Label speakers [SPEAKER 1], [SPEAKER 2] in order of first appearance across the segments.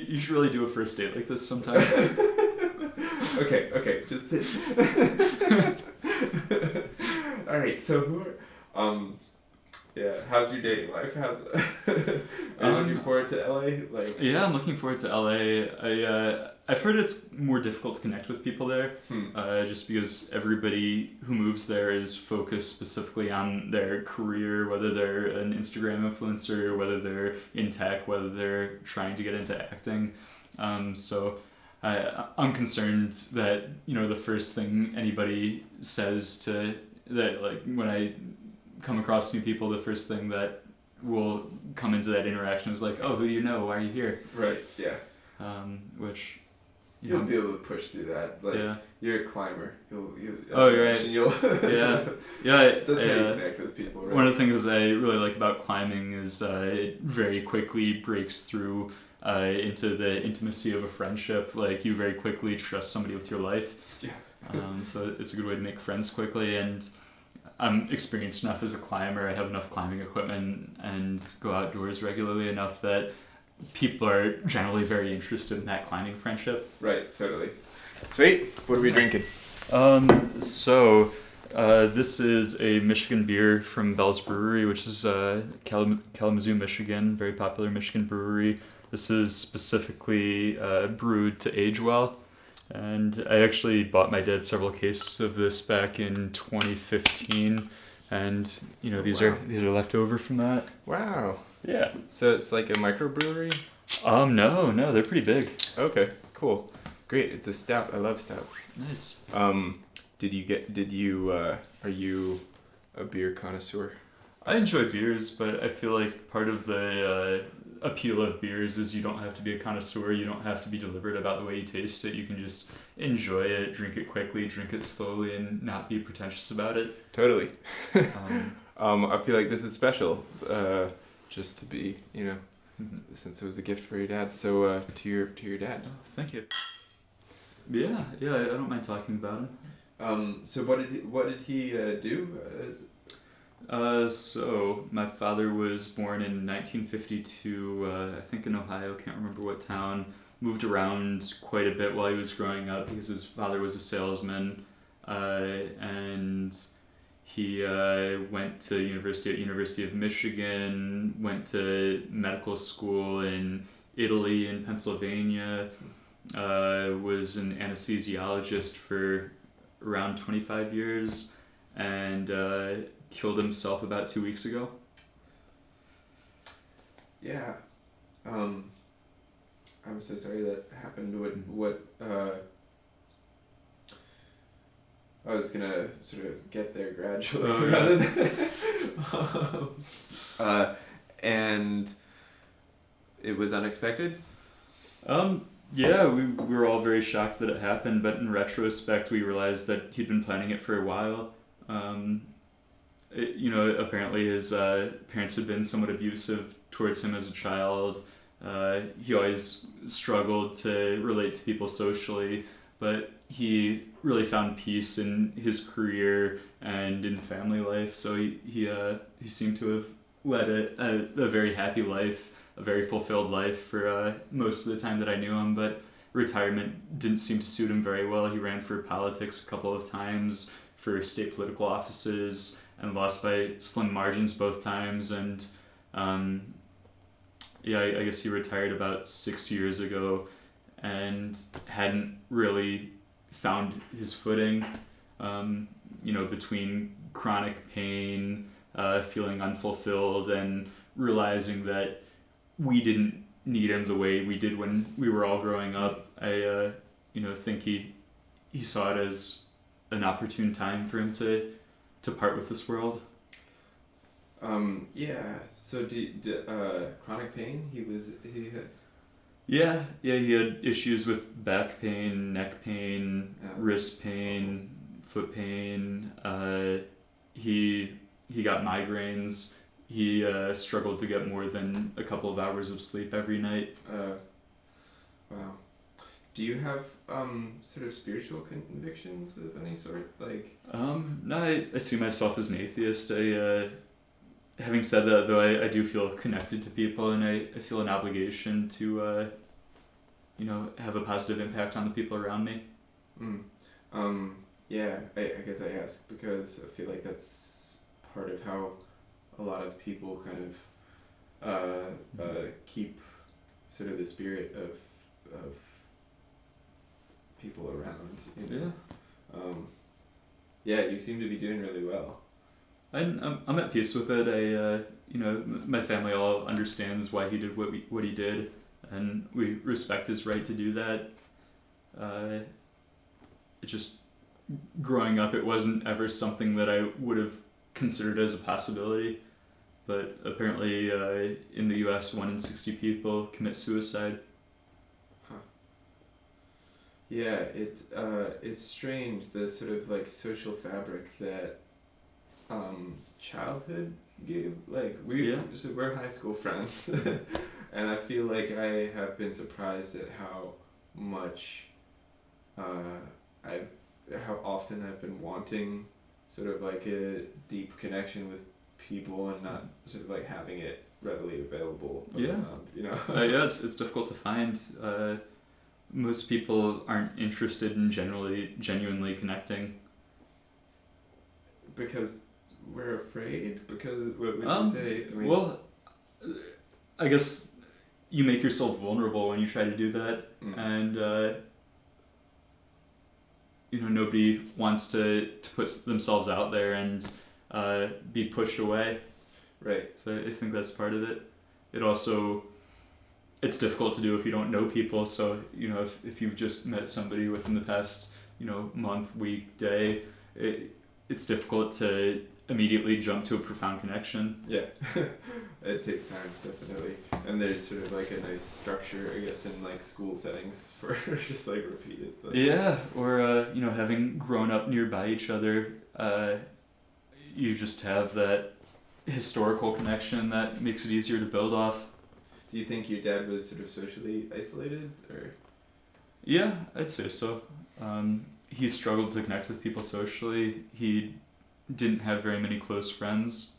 [SPEAKER 1] You should really do a first date like this sometime.
[SPEAKER 2] Okay, just sit. All right, so how's your dating life? Are you looking forward to LA?
[SPEAKER 1] Yeah, I'm looking forward to LA. I've heard it's more difficult to connect with people there, just because everybody who moves there is focused specifically on their career, whether they're an Instagram influencer, whether they're in tech, whether they're trying to get into acting. So I'm concerned that, the first thing anybody says when I come across new people, the first thing that will come into that interaction is like, oh, who do you know? Why are you here?
[SPEAKER 2] Right, yeah.
[SPEAKER 1] Which...
[SPEAKER 2] You'll be able to push through that. You're a climber.
[SPEAKER 1] You're right. Yeah.
[SPEAKER 2] That's how you connect with people, right?
[SPEAKER 1] One of the things I really like about climbing is it very quickly breaks through into the intimacy of a friendship. Like, you very quickly trust somebody with your life.
[SPEAKER 2] Yeah.
[SPEAKER 1] So it's a good way to make friends quickly, and I'm experienced enough as a climber. I have enough climbing equipment and go outdoors regularly enough that people are generally very interested in that climbing friendship.
[SPEAKER 2] Right, totally. Sweet. What are we drinking?
[SPEAKER 1] This is a Michigan beer from Bell's Brewery, which is Kalamazoo, Michigan, very popular Michigan brewery. This is specifically brewed to age well, and I actually bought my dad several cases of this back in 2015, and these are left over from that.
[SPEAKER 2] Wow.
[SPEAKER 1] Yeah.
[SPEAKER 2] So it's like a microbrewery?
[SPEAKER 1] No, they're pretty big.
[SPEAKER 2] Okay, cool. Great. It's a stout. I love stouts.
[SPEAKER 1] Nice.
[SPEAKER 2] Are you a beer connoisseur?
[SPEAKER 1] I enjoy beers, but I feel like part of the appeal of beers is you don't have to be a connoisseur. You don't have to be deliberate about the way you taste it. You can just enjoy it, drink it quickly, drink it slowly, and not be pretentious about it.
[SPEAKER 2] Totally. I feel like this is special. Just to be, since it was a gift for your dad. So to your dad.
[SPEAKER 1] Oh, thank you. Yeah, I don't mind talking about him.
[SPEAKER 2] So what did he do?
[SPEAKER 1] So my father was born in 1952, I think in Ohio, can't remember what town. Moved around quite a bit while he was growing up because his father was a salesman, and he went to University of Michigan, went to medical school in Italy and Pennsylvania, was an anesthesiologist for around 25 years, and killed himself about 2 weeks ago.
[SPEAKER 2] Yeah. I'm so sorry that happened. What I was gonna sort of get there gradually rather than and it was unexpected.
[SPEAKER 1] Yeah, we were all very shocked that it happened, but in retrospect we realized that he'd been planning it for a while. Apparently his parents had been somewhat abusive towards him as a child. He always struggled to relate to people socially, but he really found peace in his career and in family life. So he seemed to have led a very happy life, a very fulfilled life for most of the time that I knew him. But retirement didn't seem to suit him very well. He ran for politics a couple of times for state political offices and lost by slim margins both times. And I guess he retired about 6 years ago and hadn't really found his footing, between chronic pain, feeling unfulfilled, and realizing that we didn't need him the way we did when we were all growing up. I think he saw it as an opportune time for him to part with this world.
[SPEAKER 2] So chronic pain, he had...
[SPEAKER 1] Yeah, he had issues with back pain, neck pain, wrist pain, foot pain. He got migraines. He struggled to get more than a couple of hours of sleep every night.
[SPEAKER 2] Wow. Do you have sort of spiritual convictions of any sort?
[SPEAKER 1] No, I see myself as an atheist. Having said that, though, I do feel connected to people, and I feel an obligation to have a positive impact on the people around me.
[SPEAKER 2] Yeah, I guess I ask because I feel like that's part of how a lot of people kind of keep sort of the spirit of people around. Yeah, you seem to be doing really well.
[SPEAKER 1] I'm at peace with it. My family all understands why he did what he did, and we respect his right to do that. It just growing up, it wasn't ever something that I would have considered as a possibility, but apparently in the U.S., 1 in 60 people commit suicide.
[SPEAKER 2] Yeah, it's strange, the sort of like social fabric that childhood gave. Like we're high school friends, and I feel like I have been surprised at how much how often I've been wanting sort of like a deep connection with people and not sort of like having it readily available around,
[SPEAKER 1] yeah, it's difficult to find. Most people aren't interested in genuinely connecting.
[SPEAKER 2] Because we're afraid? Because what would you say?
[SPEAKER 1] Well, I guess you make yourself vulnerable when you try to do that, and nobody wants to put themselves out there and be pushed away.
[SPEAKER 2] Right.
[SPEAKER 1] So I think that's part of it. It also, it's difficult to do if you don't know people. So if you've just met somebody within the past month, week, day, it's difficult to immediately jump to a profound connection.
[SPEAKER 2] Yeah. It takes time, definitely. And there's sort of like a nice structure, I guess, in like school settings for just like repeated.
[SPEAKER 1] Yeah, or having grown up nearby each other, you just have that historical connection that makes it easier to build off.
[SPEAKER 2] Do you think your dad was sort of socially isolated, or?
[SPEAKER 1] Yeah, I'd say so. He struggled to connect with people socially. He didn't have very many close friends.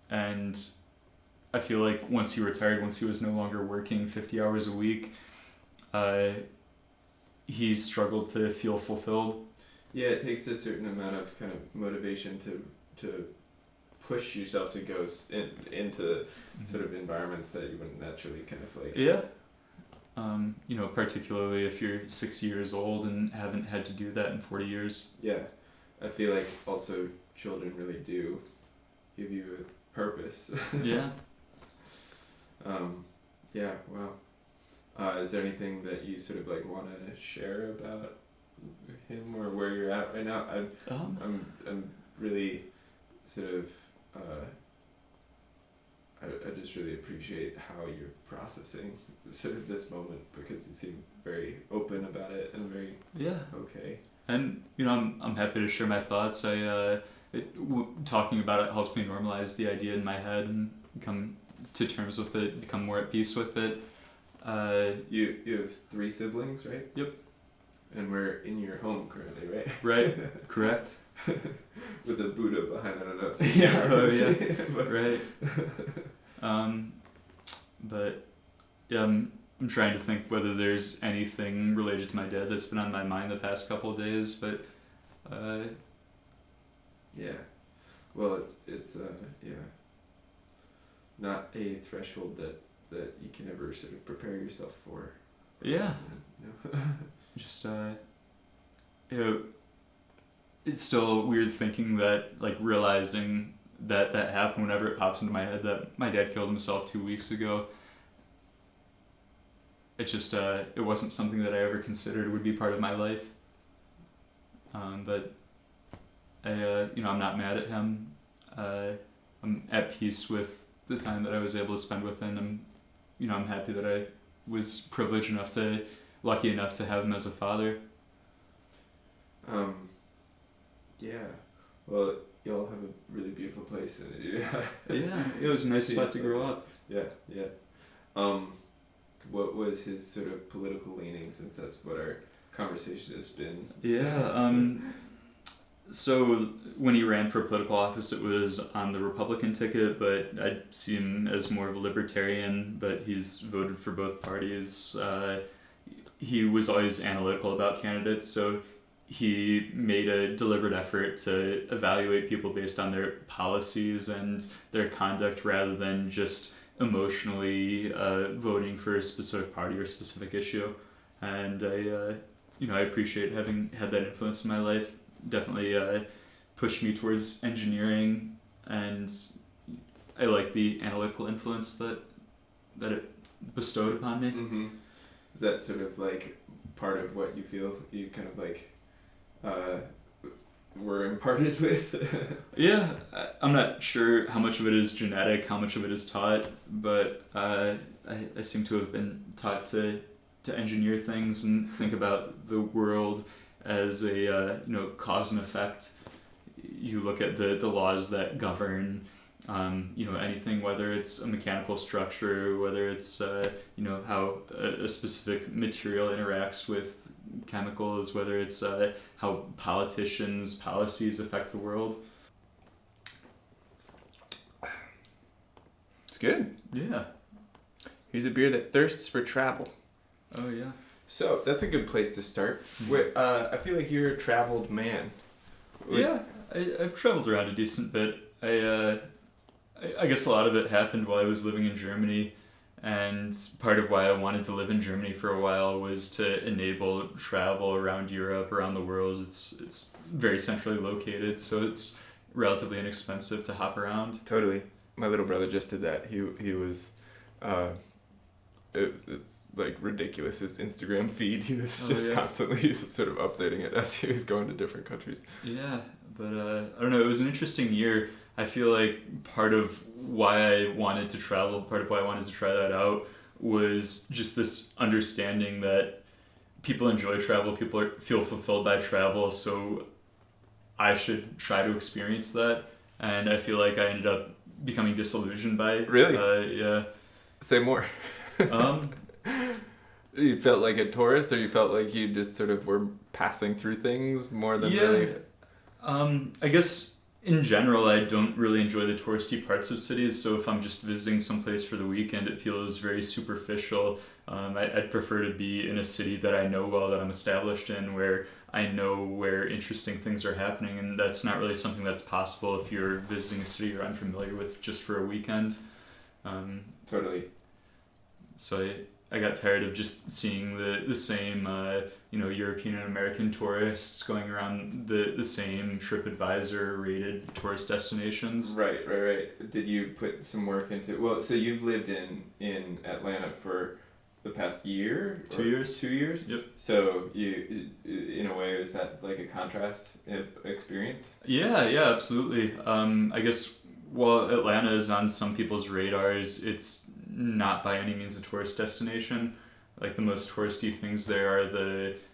[SPEAKER 1] And I feel like once he retired, once he was no longer working 50 hours a week, he struggled to feel fulfilled.
[SPEAKER 2] Yeah, it takes a certain amount of kind of motivation to push yourself to go into sort of environments that you wouldn't naturally kind of like.
[SPEAKER 1] Yeah. Particularly if you're 60 years old and haven't had to do that in 40 years.
[SPEAKER 2] Yeah. I feel like also children really do give you a purpose.
[SPEAKER 1] Yeah.
[SPEAKER 2] Yeah, wow. Is there anything that you sort of like want to share about him or where you're at right now? I'm really sort of I just really appreciate how you're processing sort of this moment, because you seem very open about it and very okay.
[SPEAKER 1] And I'm happy to share my thoughts. Talking about it helps me normalize the idea in my head and come to terms with it, become more at peace with it.
[SPEAKER 2] You have 3 siblings, right?
[SPEAKER 1] Yep.
[SPEAKER 2] And we're in your home currently, right?
[SPEAKER 1] Right. Correct.
[SPEAKER 2] With a Buddha behind, I don't know.
[SPEAKER 1] Yeah. Oh yeah. Right. But yeah, I'm trying to think whether there's anything related to my dad that's been on my mind the past couple of days, but
[SPEAKER 2] yeah. Well, it's not a threshold that you can ever sort of prepare yourself for.
[SPEAKER 1] Yeah. Just it's still weird thinking that, like, realizing that happened whenever it pops into my head that my dad killed himself 2 weeks ago. It just it wasn't something that I ever considered would be part of my life. But I'm not mad at him. I'm at peace with the time that I was able to spend with him. I'm happy that I was lucky enough to have him as a father.
[SPEAKER 2] Yeah. Well, y'all have a really beautiful place in it.
[SPEAKER 1] Yeah, it was a nice spot to grow up.
[SPEAKER 2] Yeah. What was his sort of political leaning, since that's what our conversation has been?
[SPEAKER 1] Yeah, So when he ran for political office, it was on the Republican ticket, but I see him as more of a libertarian. But he's voted for both parties. He was always analytical about candidates, so he made a deliberate effort to evaluate people based on their policies and their conduct rather than just emotionally voting for a specific party or specific issue. And I appreciate having had that influence in my life. Definitely pushed me towards engineering, and I like the analytical influence that it bestowed upon me.
[SPEAKER 2] Mm-hmm. Is that sort of like part of what you feel you kind of like were imparted with?
[SPEAKER 1] Yeah, I'm not sure how much of it is genetic, how much of it is taught, but I seem to have been taught to engineer things and think about the world as a cause and effect. You look at the laws that govern anything, whether it's a mechanical structure, whether it's how a specific material interacts with chemicals, whether it's how politicians' policies affect the world.
[SPEAKER 2] It's good.
[SPEAKER 1] Yeah.
[SPEAKER 2] Here's a beer that thirsts for travel.
[SPEAKER 1] Oh yeah.
[SPEAKER 2] So that's a good place to start. Wait, I feel like you're a traveled man.
[SPEAKER 1] Yeah, I've traveled around a decent bit. I guess a lot of it happened while I was living in Germany, and part of why I wanted to live in Germany for a while was to enable travel around Europe, around the world. It's very centrally located, so it's relatively inexpensive to hop around.
[SPEAKER 2] Totally. My little brother just did that. He was, it's like ridiculous. His Instagram feed, he was just constantly sort of updating it as he was going to different countries.
[SPEAKER 1] Yeah, but I don't know. It was an interesting year. I feel like part of why I wanted to travel, part of why I wanted to try that out, was just this understanding that people enjoy travel, people feel fulfilled by travel, so I should try to experience that. And I feel like I ended up becoming disillusioned by it.
[SPEAKER 2] Really?
[SPEAKER 1] Yeah.
[SPEAKER 2] Say more. You felt like a tourist, or you felt like you just sort of were passing through things more than really?
[SPEAKER 1] I guess in general, I don't really enjoy the touristy parts of cities, so if I'm just visiting someplace for the weekend, it feels very superficial. I'd prefer to be in a city that I know well, that I'm established in, where I know where interesting things are happening, and that's not really something that's possible if you're visiting a city you're unfamiliar with just for a weekend.
[SPEAKER 2] Totally.
[SPEAKER 1] So I got tired of just seeing the same European and American tourists going around the same TripAdvisor rated tourist destinations.
[SPEAKER 2] Right. Did you put some work into? Well, so you've lived in Atlanta for the past year?
[SPEAKER 1] 2 years.
[SPEAKER 2] 2 years?
[SPEAKER 1] Yep.
[SPEAKER 2] So you, in a way, is that like a contrast experience?
[SPEAKER 1] Yeah, absolutely. I guess while Atlanta is on some people's radars, it's not by any means a tourist destination. Like the most touristy things there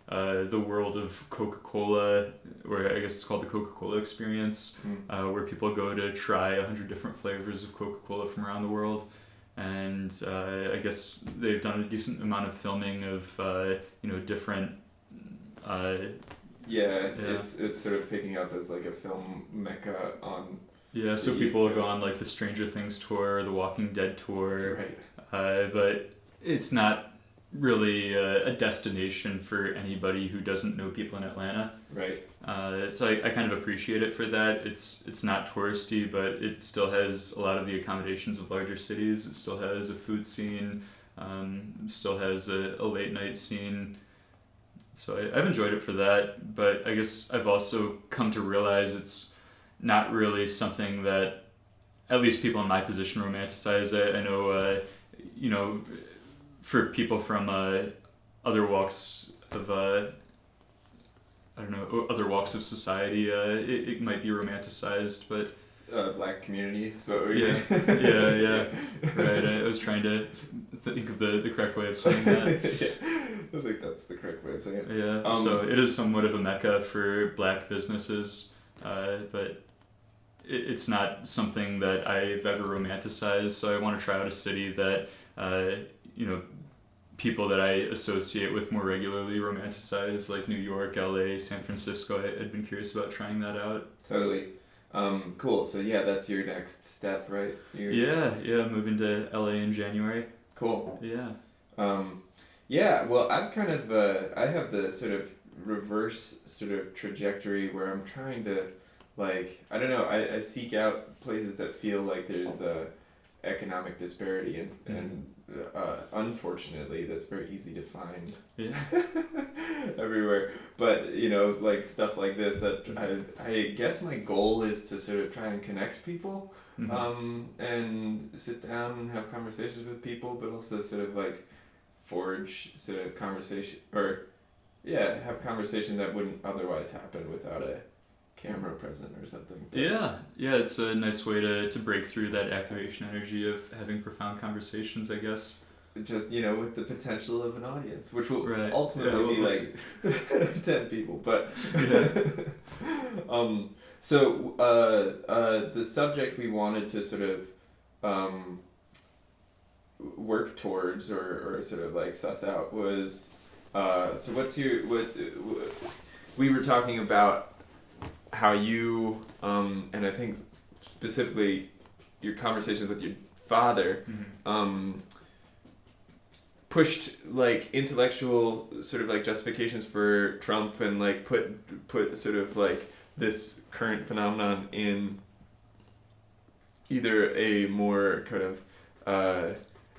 [SPEAKER 1] are the world of Coca-Cola, or I guess it's called the Coca-Cola Experience, where people go to try 100 different flavors of Coca-Cola from around the world. And I guess they've done a decent amount of filming of different.
[SPEAKER 2] It's sort of picking up as like a film mecca on.
[SPEAKER 1] Yeah, so people will go on like the Stranger Things tour, the Walking Dead tour,
[SPEAKER 2] right.
[SPEAKER 1] But it's not really a destination for anybody who doesn't know people in Atlanta.
[SPEAKER 2] Right.
[SPEAKER 1] So I kind of appreciate it for that. It's not touristy, but it still has a lot of the accommodations of larger cities. It still has a food scene, still has a late night scene. So I've enjoyed it for that, but I guess I've also come to realize it's not really something that at least people in my position romanticize. I know, for people from other walks of other walks of society, it might be romanticized, but
[SPEAKER 2] Black community. So
[SPEAKER 1] yeah. Right. I was trying to think of the correct way of saying that.
[SPEAKER 2] Yeah. I think that's the correct way of saying it.
[SPEAKER 1] Yeah. So it is somewhat of a mecca for Black businesses, but it's not something that I've ever romanticized. So I want to try out a city that people that I associate with more regularly romanticize, like New York, LA, San Francisco. I'd been curious about trying that out.
[SPEAKER 2] Totally. Cool. So yeah, that's your next step, right?
[SPEAKER 1] Yeah, moving to LA in January.
[SPEAKER 2] Cool.
[SPEAKER 1] Yeah.
[SPEAKER 2] Yeah, well, I've kind of, I have the sort of reverse sort of trajectory where I'm trying to, like, I don't know, I seek out places that feel like there's economic disparity, and unfortunately, that's very easy to find
[SPEAKER 1] Yeah.
[SPEAKER 2] everywhere. But, you know, like stuff like this, that I guess my goal is to sort of try and connect people, and sit down and have conversations with people, but also sort of like forge sort of conversation, or have conversation that wouldn't otherwise happen without a camera present or something. But
[SPEAKER 1] yeah, it's a nice way to break through that activation energy of having profound conversations, I guess.
[SPEAKER 2] just, you know, with the potential of an audience, which will
[SPEAKER 1] Right.
[SPEAKER 2] ultimately be
[SPEAKER 1] we'll
[SPEAKER 2] like 10 people, but
[SPEAKER 1] Yeah.
[SPEAKER 2] so the subject we wanted to sort of work towards, or sort of like suss out, was so what's your we were talking about how you and I think specifically your conversations with your father pushed like intellectual sort of like justifications for Trump, and like put sort of like this current phenomenon in either a more kind of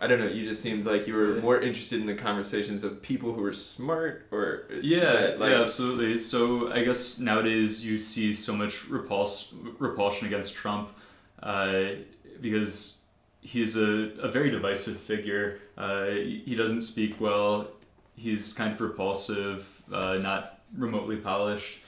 [SPEAKER 2] I don't know, you just seemed like you were more interested in the conversations of people who were smart, or
[SPEAKER 1] yeah, absolutely. So I guess nowadays you see so much repulsion against Trump, because he's a very divisive figure. He doesn't speak well. He's kind of repulsive, not remotely polished.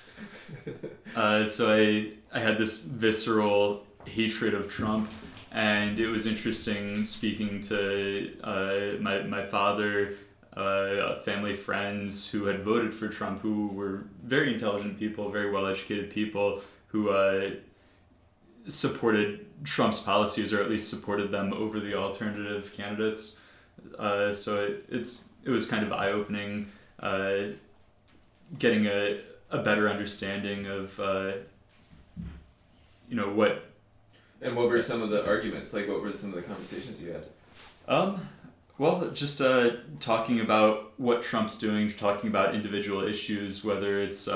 [SPEAKER 1] So I had this visceral hatred of Trump. And it was interesting speaking to my father, family friends who had voted for Trump, who were very intelligent people, very well-educated people, who supported Trump's policies, or at least supported them over the alternative candidates. So it was kind of eye-opening, getting a better understanding of what.
[SPEAKER 2] And what were some of the arguments? Like, what were some of the conversations you had?
[SPEAKER 1] Well, just talking about what Trump's doing, talking about individual issues, whether it's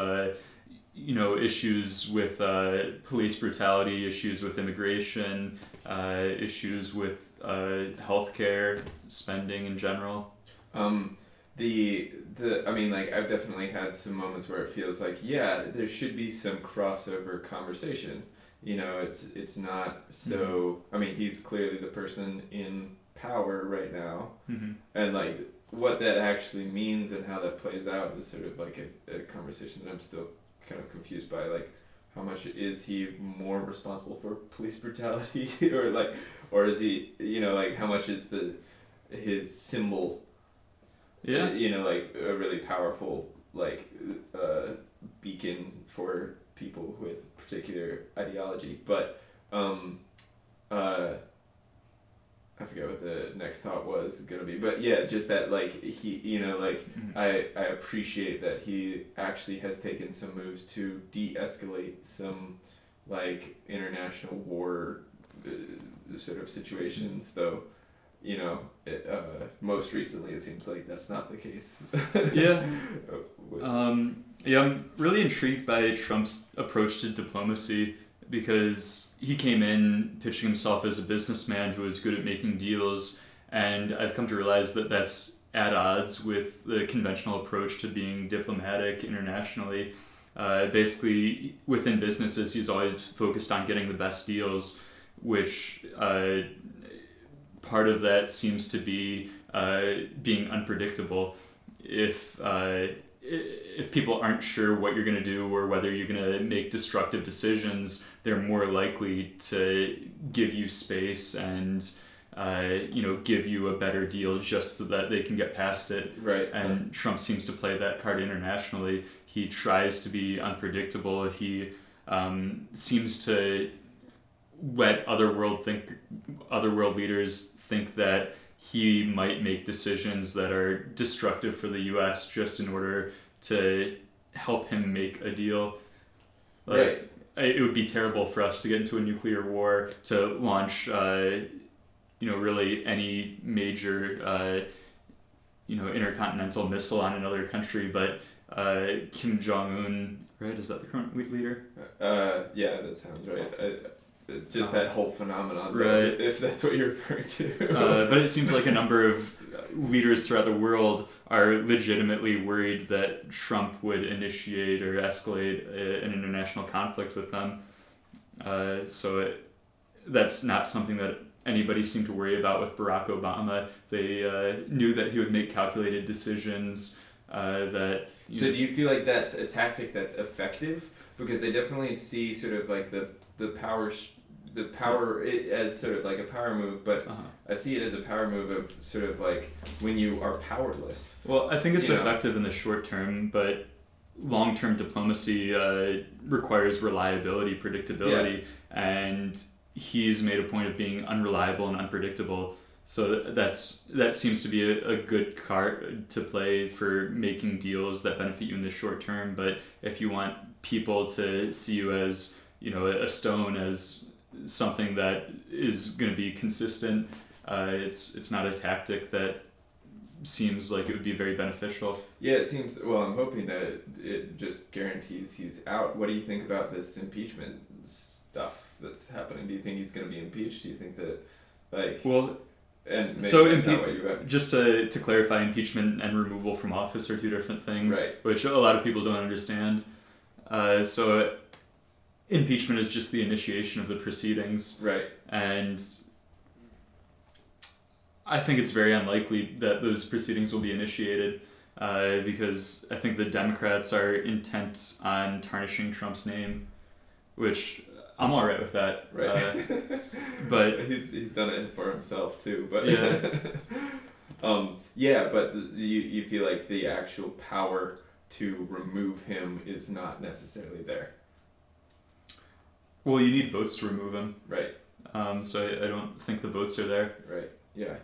[SPEAKER 1] issues with police brutality, issues with immigration, issues with healthcare spending in general.
[SPEAKER 2] I mean, like, I've definitely had some moments where it feels like, yeah, there should be some crossover conversation. You know, it's not so. I mean, he's clearly the person in power right now, and like what that actually means and how that plays out is sort of like a conversation that I'm still kind of confused by. Like, how much is he more responsible for police brutality, or is he, like, how much is his symbol, like a really powerful beacon for people with particular ideology. But I forget what the next thought was gonna be, but yeah, just that, like, he, I appreciate that he actually has taken some moves to de-escalate some like international war sort of situations, though most recently it seems like that's not the case.
[SPEAKER 1] I'm really intrigued by Trump's approach to diplomacy, because he came in pitching himself as a businessman who was good at making deals, and I've come to realize that that's at odds with the conventional approach to being diplomatic internationally. Basically, within businesses, he's always focused on getting the best deals, which part of that seems to be being unpredictable. If people aren't sure what you're going to do, or whether you're going to make destructive decisions, they're more likely to give you space and give you a better deal just so that they can get past it.
[SPEAKER 2] Right.
[SPEAKER 1] And Trump seems to play that card internationally. He tries to be unpredictable. He seems to let other world leaders think that he might make decisions that are destructive for the U.S. just in order to help him make a deal. Like,
[SPEAKER 2] Right.
[SPEAKER 1] It would be terrible for us to get into a nuclear war, to launch, really any major, intercontinental missile on another country. But Kim Jong-un, right? Is that the current leader?
[SPEAKER 2] Yeah, that sounds right. Just that whole phenomenon,
[SPEAKER 1] right?
[SPEAKER 2] If that's what you're referring to.
[SPEAKER 1] But it seems like a number of leaders throughout the world are legitimately worried that Trump would initiate or escalate an international conflict with them. That's not something that anybody seemed to worry about with Barack Obama. They knew that he would make calculated decisions. Do
[SPEAKER 2] you feel like that's a tactic that's effective? Because they definitely see sort of like the power as sort of like a power move, but I see it as a power move of sort of like when you are powerless.
[SPEAKER 1] Well, I think it's effective in the short term, but long-term diplomacy requires reliability, predictability, and he's made a point of being unreliable and unpredictable. So that seems to be a good card to play for making deals that benefit you in the short term. But if you want people to see you as, a stone, as something that is going to be consistent, it's not a tactic that seems like it would be very beneficial.
[SPEAKER 2] Yeah, it seems. Well, I'm hoping that it just guarantees he's out. What do you think about this impeachment stuff that's happening? Do you think he's going to be impeached? Do you think that, like,
[SPEAKER 1] well,
[SPEAKER 2] and maybe
[SPEAKER 1] so
[SPEAKER 2] that's not what you
[SPEAKER 1] just to clarify, impeachment and removal from office are two different things,
[SPEAKER 2] right,
[SPEAKER 1] which a lot of people don't understand. So impeachment is just the initiation of the proceedings,
[SPEAKER 2] right,
[SPEAKER 1] and I think it's very unlikely that those proceedings will be initiated, because I think the Democrats are intent on tarnishing Trump's name, which I'm all right with that.
[SPEAKER 2] Right.
[SPEAKER 1] But
[SPEAKER 2] he's done it for himself too. But
[SPEAKER 1] yeah.
[SPEAKER 2] But you feel like the actual power to remove him is not necessarily there.
[SPEAKER 1] Well, you need votes to remove him.
[SPEAKER 2] Right.
[SPEAKER 1] So I don't think the votes are there.
[SPEAKER 2] Right. Yeah.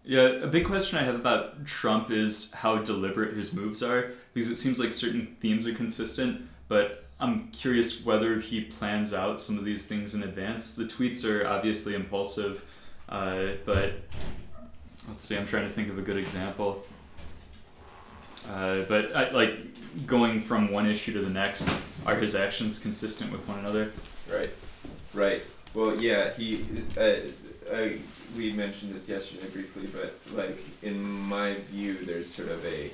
[SPEAKER 1] Yeah, a big question I have about Trump is how deliberate his moves are, because it seems like certain themes are consistent, but I'm curious whether he plans out some of these things in advance. The tweets are obviously impulsive, but let's see, I'm trying to think of a good example. But going from one issue to the next, are his actions consistent with one another?
[SPEAKER 2] Right. Well, yeah, we mentioned this yesterday briefly, but like in my view, there's sort of a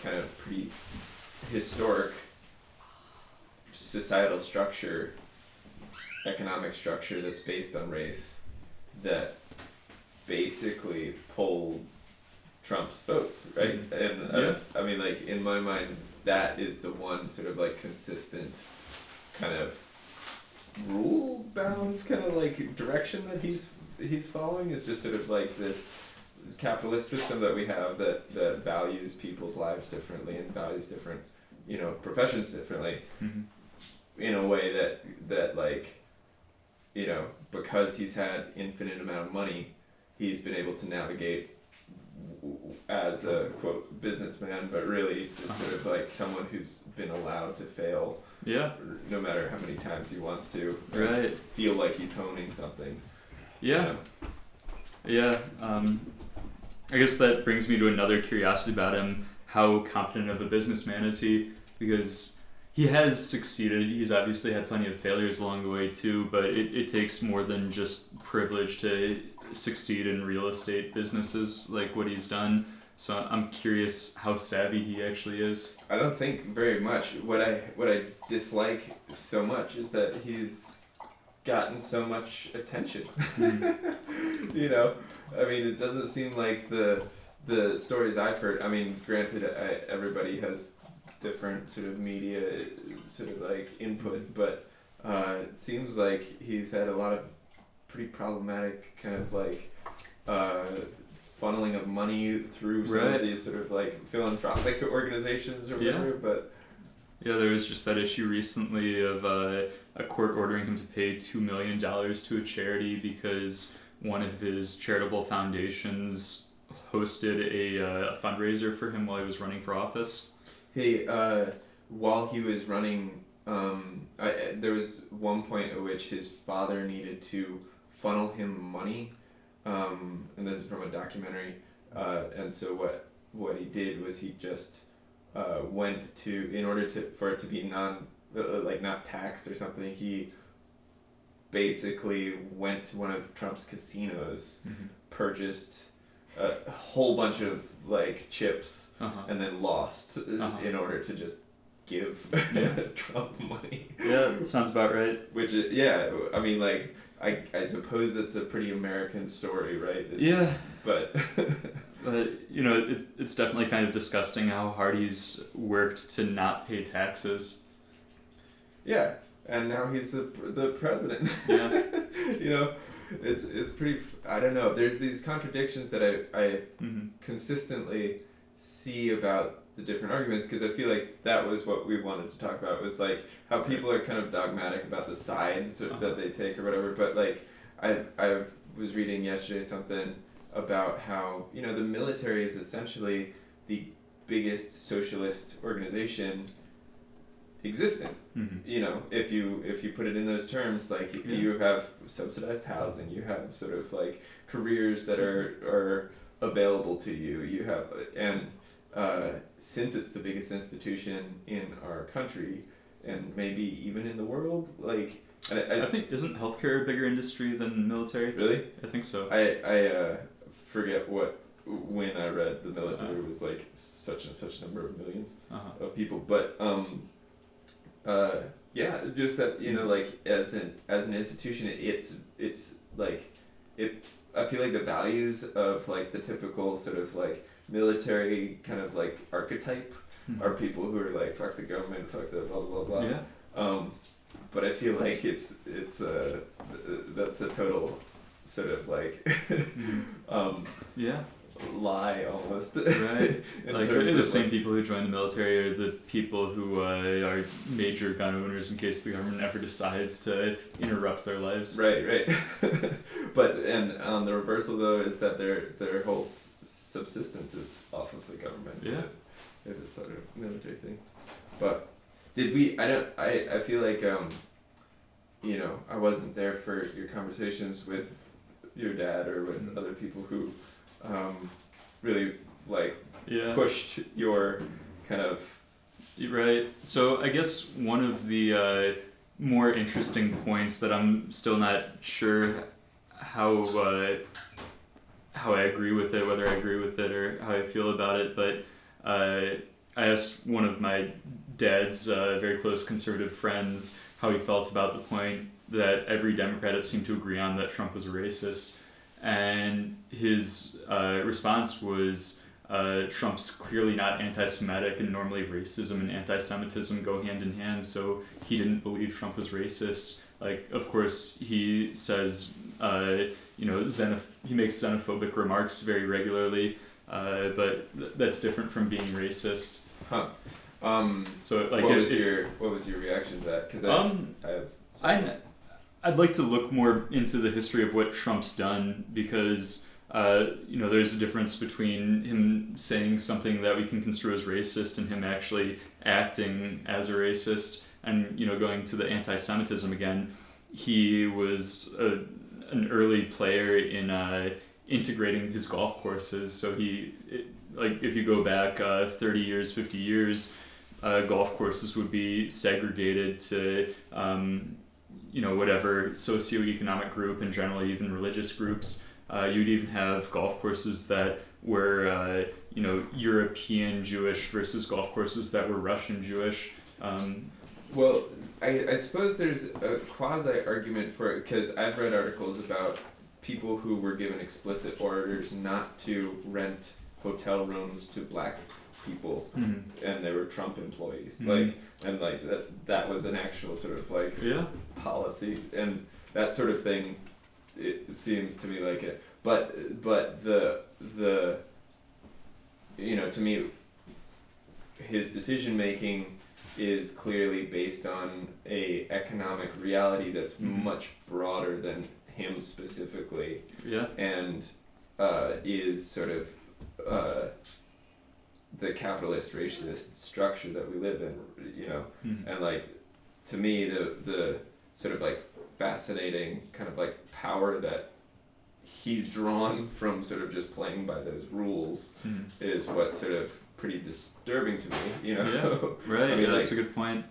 [SPEAKER 2] kind of pretty historic societal structure, economic structure that's based on race that basically pulled Trump's votes, right?
[SPEAKER 1] Mm-hmm.
[SPEAKER 2] And I mean, like in my mind, that is the one sort of like consistent kind of rule-bound kind of like direction that he's following, is just sort of like this capitalist system that we have that values people's lives differently and values different, professions differently,
[SPEAKER 1] mm-hmm.
[SPEAKER 2] in a way that like, because he's had infinite amount of money, he's been able to navigate as a quote businessman, but really just sort of like someone who's been allowed to fail.
[SPEAKER 1] Yeah.
[SPEAKER 2] No matter how many times he wants to.
[SPEAKER 1] Right.
[SPEAKER 2] Feel like he's honing something.
[SPEAKER 1] Yeah. Yeah. I guess that brings me to another curiosity about him. How competent of a businessman is he? Because he has succeeded. He's obviously had plenty of failures along the way too, but it takes more than just privilege to succeed in real estate businesses like what he's done. So I'm curious how savvy he actually is.
[SPEAKER 2] I don't think very much. What I dislike so much is that he's gotten so much attention. I mean, it doesn't seem like the stories I've heard. I mean, granted, everybody has different sort of media sort of like input, but it seems like he's had a lot of pretty problematic kind of like funneling of money through some of these sort of like philanthropic organizations or whatever. But
[SPEAKER 1] yeah, there was just that issue recently of a court ordering him to pay $2 million to a charity because one of his charitable foundations hosted a fundraiser for him while he was running for office.
[SPEAKER 2] Hey, while he was running, there was one point at which his father needed to funnel him money, and this is from a documentary. And so what he did was he just went to, in order for it to be not taxed or something, he basically went to one of Trump's casinos, purchased a whole bunch of like chips, and then lost in order to just give Trump money.
[SPEAKER 1] Yeah, sounds about right.
[SPEAKER 2] Which is, yeah, I mean, like, I suppose that's a pretty American story, right?
[SPEAKER 1] Yeah.
[SPEAKER 2] But
[SPEAKER 1] But it's definitely kind of disgusting how hard he's worked to not pay taxes.
[SPEAKER 2] yeah, and now he's the president.
[SPEAKER 1] Yeah.
[SPEAKER 2] It's pretty. I don't know. There's these contradictions that I consistently see about the different arguments, because I feel like that was what we wanted to talk about, was like how people are kind of dogmatic about the sides that they take or whatever. But like I was reading yesterday something about how the military is essentially the biggest socialist organization existing. If you put it in those terms, like you have subsidized housing, you have sort of like careers that are available to you, you have, and since it's the biggest institution in our country and maybe even in the world, like I
[SPEAKER 1] think, isn't healthcare a bigger industry than military?
[SPEAKER 2] Really?
[SPEAKER 1] I think so.
[SPEAKER 2] I forget when I read the military was like such and such number of millions of people, but yeah, just that like as an institution, it's like it. I feel like the values of like the typical sort of like military kind of like archetype are people who are like fuck the government, fuck the blah blah blah.
[SPEAKER 1] Yeah.
[SPEAKER 2] But I feel like it's that's a total sort of like lie almost.
[SPEAKER 1] Right. Like the same people who join the military are the people who are major gun owners in case the government ever decides to interrupt their lives.
[SPEAKER 2] Right. But and on the reversal though is that their whole subsistence is off of the government.
[SPEAKER 1] Yeah.
[SPEAKER 2] If it's sort of military thing. But did we? I feel like I wasn't there for your conversations with your dad or with other people who really like pushed your kind of.
[SPEAKER 1] Right. So I guess one of the more interesting points that I'm still not sure how I agree with it, whether I agree with it or how I feel about it, but I asked one of my dad's very close conservative friends how he felt about the point that every Democrat seemed to agree on that Trump was a racist. And his response was, Trump's clearly not anti-Semitic, and normally racism and anti-Semitism go hand in hand, so he didn't believe Trump was racist. Like, of course, he says, he makes xenophobic remarks very regularly, but that's different from being racist.
[SPEAKER 2] So like, what was your reaction to that? Because
[SPEAKER 1] I'd like to look more into the history of what Trump's done, because there's a difference between him saying something that we can construe as racist and him actually acting as a racist. And going to the anti-Semitism again, he was an early player in integrating his golf courses. So if you go back 30 years, 50 years, golf courses would be segregated to whatever socioeconomic group, and generally even religious groups. You'd even have golf courses that were European Jewish versus golf courses that were Russian Jewish.
[SPEAKER 2] Well, I suppose there's a quasi-argument for it, because I've read articles about people who were given explicit orders not to rent hotel rooms to black people, and they were Trump employees. That was an actual sort of like policy, and that sort of thing. It seems to me like it, but the to me, his decision making is clearly based on a economic reality that's much broader than him specifically.
[SPEAKER 1] Yeah.
[SPEAKER 2] And is sort of the capitalist racist structure that we live in,
[SPEAKER 1] Mhm.
[SPEAKER 2] and like to me the sort of like fascinating kind of like power that he's drawn from sort of just playing by those rules
[SPEAKER 1] Mhm.
[SPEAKER 2] is what's sort of pretty disturbing to me,
[SPEAKER 1] Yeah, right.
[SPEAKER 2] I mean,
[SPEAKER 1] Yeah, that's
[SPEAKER 2] like,
[SPEAKER 1] a good point.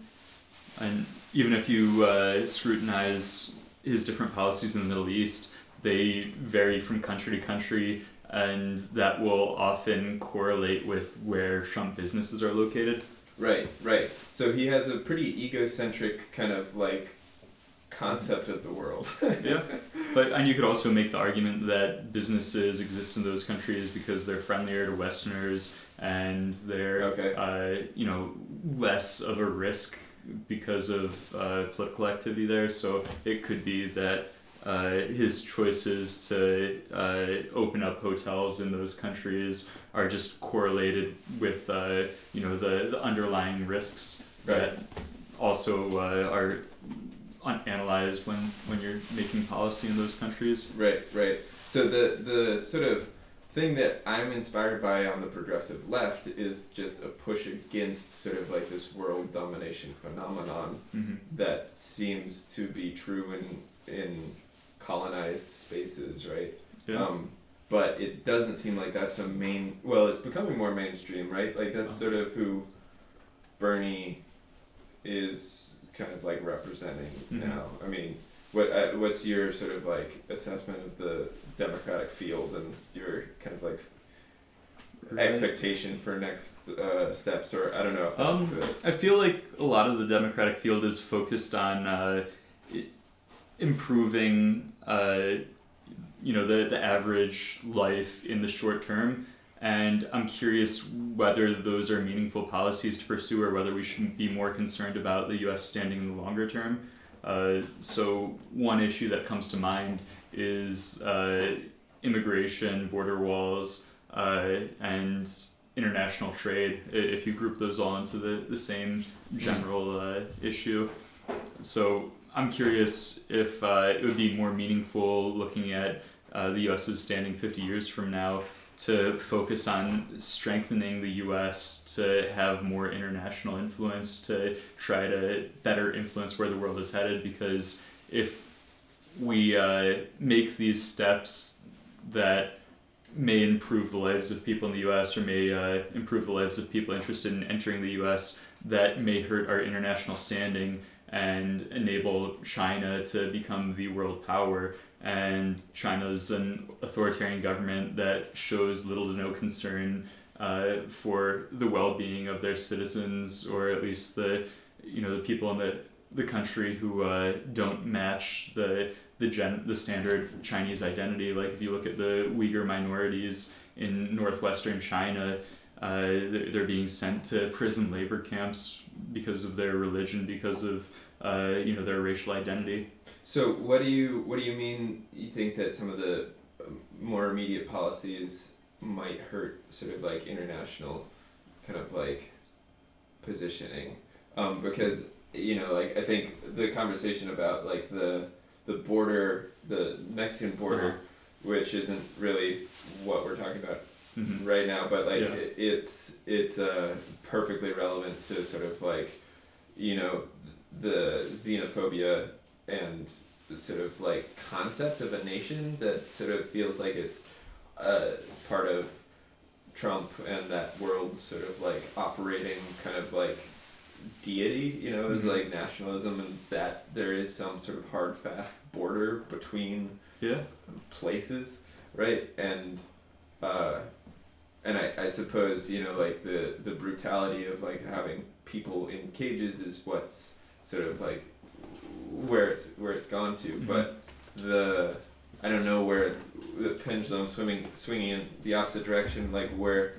[SPEAKER 1] And even if you scrutinize his different policies in the Middle East, they vary from country to country, and that will often correlate with where Trump businesses are located.
[SPEAKER 2] right. So he has a pretty egocentric kind of like concept of the world.
[SPEAKER 1] Yeah, and you could also make the argument that businesses exist in those countries because they're friendlier to Westerners and they're
[SPEAKER 2] Okay.
[SPEAKER 1] less of a risk because of political activity there. So it could be that his choices to open up hotels in those countries are just correlated with the underlying risks that also are unanalyzed when you're making policy in those countries.
[SPEAKER 2] Right. So the sort of thing that I'm inspired by on the progressive left is just a push against sort of like this world domination phenomenon
[SPEAKER 1] Mm-hmm.
[SPEAKER 2] that seems to be true in colonized spaces, right?
[SPEAKER 1] Yeah.
[SPEAKER 2] But it doesn't seem like that's a main. Well, it's becoming more mainstream, right? Like that's sort of who Bernie is kind of like representing now. I mean, what's your sort of like assessment of the Democratic field and your kind of like expectation for next steps, or I don't know if that's
[SPEAKER 1] I feel like a lot of the Democratic field is focused on improving the average life in the short term, and I'm curious whether those are meaningful policies to pursue or whether we should be more concerned about the U.S. standing in the longer term. So one issue that comes to mind is immigration, border walls, and international trade, if you group those all into the same general issue. So I'm curious if it would be more meaningful looking at the U.S.'s standing 50 years from now to focus on strengthening the U.S. to have more international influence, to try to better influence where the world is headed, because if we make these steps that may improve the lives of people in the U.S. or may improve the lives of people interested in entering the U.S., that may hurt our international standing and enable China to become the world power. And China's an authoritarian government that shows little to no concern for the well-being of their citizens, or at least the people in the country who don't match the standard Chinese identity. Like if you look at the Uyghur minorities in northwestern China, they're being sent to prison labor camps because of their religion, because of their racial identity.
[SPEAKER 2] So what do you mean? You think that some of the more immediate policies might hurt sort of like international kind of like positioning? Because like I think the conversation about like the border, the Mexican border, which isn't really what we're talking about right now, but like it's perfectly relevant to sort of like the xenophobia and the sort of like concept of a nation that sort of feels like it's part of Trump and that world's sort of like operating kind of like deity, is like nationalism, and that there is some sort of hard fast border between places, right? And I suppose like the brutality of like having people in cages is what's sort of like where it's gone to, but I don't know where the pendulum swinging in the opposite direction, like where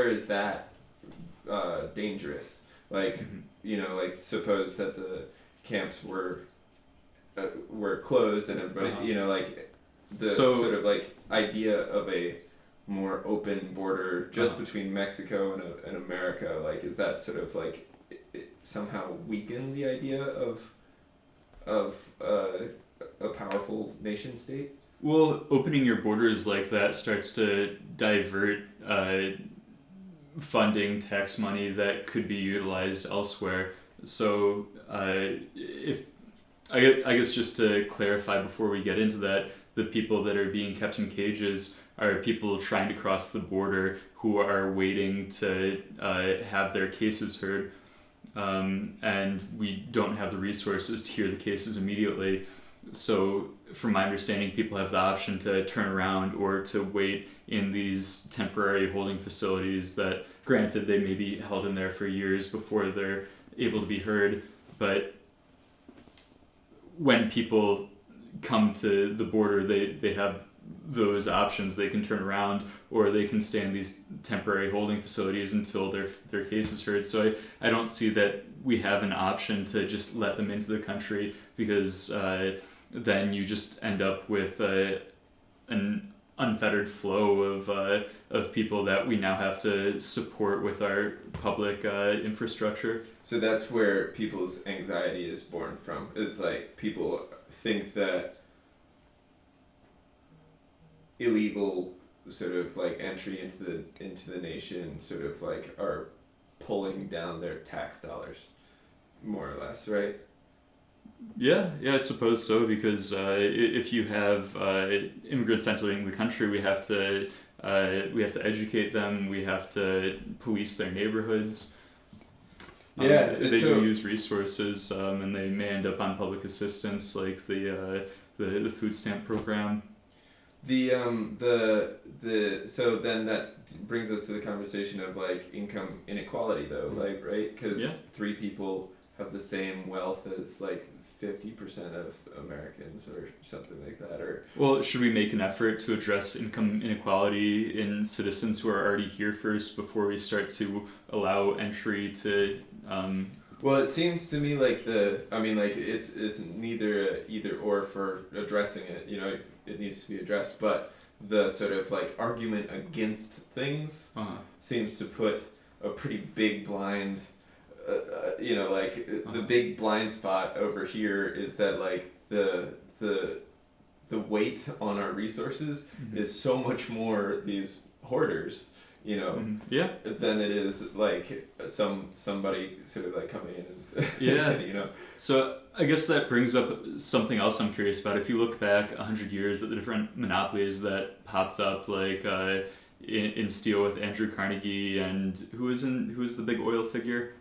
[SPEAKER 2] is that dangerous? Like like suppose that the camps were closed and everybody like the sort of like idea of a more open border just between Mexico and America, like is that sort of like it somehow weaken the idea of a powerful nation state?
[SPEAKER 1] Well, opening your borders like that starts to divert funding, tax money that could be utilized elsewhere. So, if I guess just to clarify before we get into that, the people that are being kept in cages are people trying to cross the border who are waiting to have their cases heard. And we don't have the resources to hear the cases immediately. So, from my understanding, people have the option to turn around or to wait in these temporary holding facilities that, granted, they may be held in there for years before they're able to be heard. But when people come to the border, they have those options. They can turn around or they can stay in these temporary holding facilities until their case is heard. So I don't see that we have an option to just let them into the country, because then you just end up with an unfettered flow of people that we now have to support with our public infrastructure.
[SPEAKER 2] So that's where people's anxiety is born from. Is like people think that illegal sort of like entry into the nation sort of like are pulling down their tax dollars, more or less, right?
[SPEAKER 1] Yeah, I suppose so, because if you have immigrants entering the country, we have to educate them, we have to police their neighborhoods. They do use resources, and they may end up on public assistance, like the food stamp program.
[SPEAKER 2] So then that brings us to the conversation of like income inequality, though, like, right? Because 3 people have the same wealth as like 50% of Americans or something like that. Or
[SPEAKER 1] well, should we make an effort to address income inequality in citizens who are already here first before we start to allow entry to
[SPEAKER 2] well, it seems to me like it's neither a either or for addressing it. You know, it needs to be addressed, but the sort of like argument against things seems to put a pretty big blind. The big blind spot over here is that like the weight on our resources is so much more these hoarders, than it is like somebody sort of like coming in and
[SPEAKER 1] So I guess that brings up something else I'm curious about. If you look back 100 years at the different monopolies that popped up, like in steel with Andrew Carnegie, and who was the big oil figure?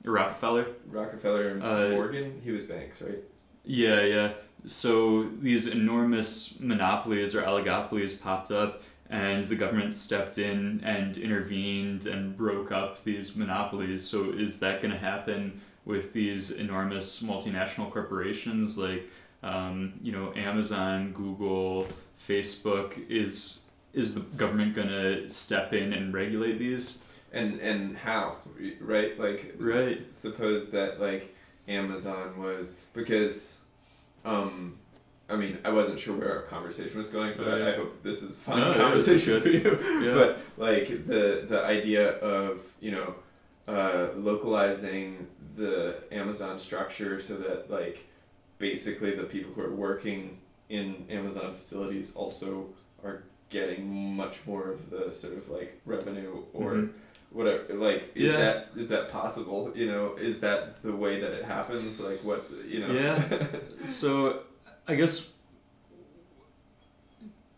[SPEAKER 1] Rockefeller
[SPEAKER 2] and Morgan, he was banks, right?
[SPEAKER 1] Yeah. So these enormous monopolies or oligopolies popped up, and the government stepped in and intervened and broke up these monopolies. So is that going to happen with these enormous multinational corporations like Amazon, Google, Facebook? Is the government going to step in and regulate these?
[SPEAKER 2] And how, right? Like,
[SPEAKER 1] right.
[SPEAKER 2] Suppose that like Amazon was, because I wasn't sure where our conversation was going, so I hope this is fun conversation for you. Yeah. But like the idea of localizing the Amazon structure so that like basically the people who are working in Amazon facilities also are getting much more of the sort of like revenue or whatever, like is that possible? Is that the way that it happens? Like what?
[SPEAKER 1] So I guess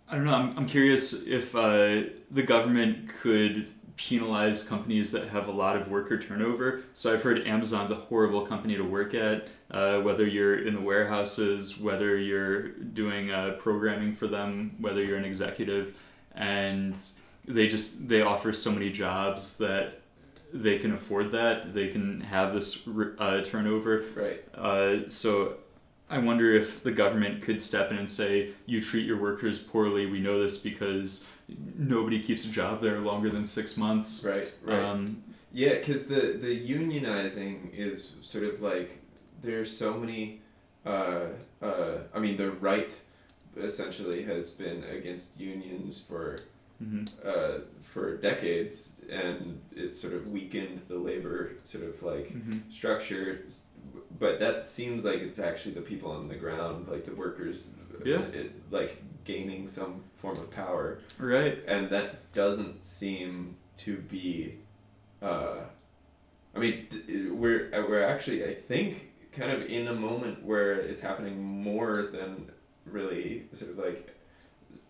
[SPEAKER 1] I don't know. I'm curious if the government could penalize companies that have a lot of worker turnover. So I've heard Amazon's a horrible company to work at, whether you're in the warehouses, whether you're doing programming for them, whether you're an executive, and they offer so many jobs that they can afford that. They can have this turnover.
[SPEAKER 2] Right.
[SPEAKER 1] So I wonder if the government could step in and say, you treat your workers poorly. We know this because nobody keeps a job there longer than 6 months.
[SPEAKER 2] Right. Yeah, because the unionizing is sort of like, there's so many, the right essentially has been against unions for decades, and it sort of weakened the labor sort of like structure, but that seems like it's actually the people on the ground, like the workers,
[SPEAKER 1] Yeah.
[SPEAKER 2] like gaining some form of power,
[SPEAKER 1] Right.
[SPEAKER 2] and that doesn't seem to be. I mean, we're actually, I think, kind of in a moment where it's happening more than really sort of like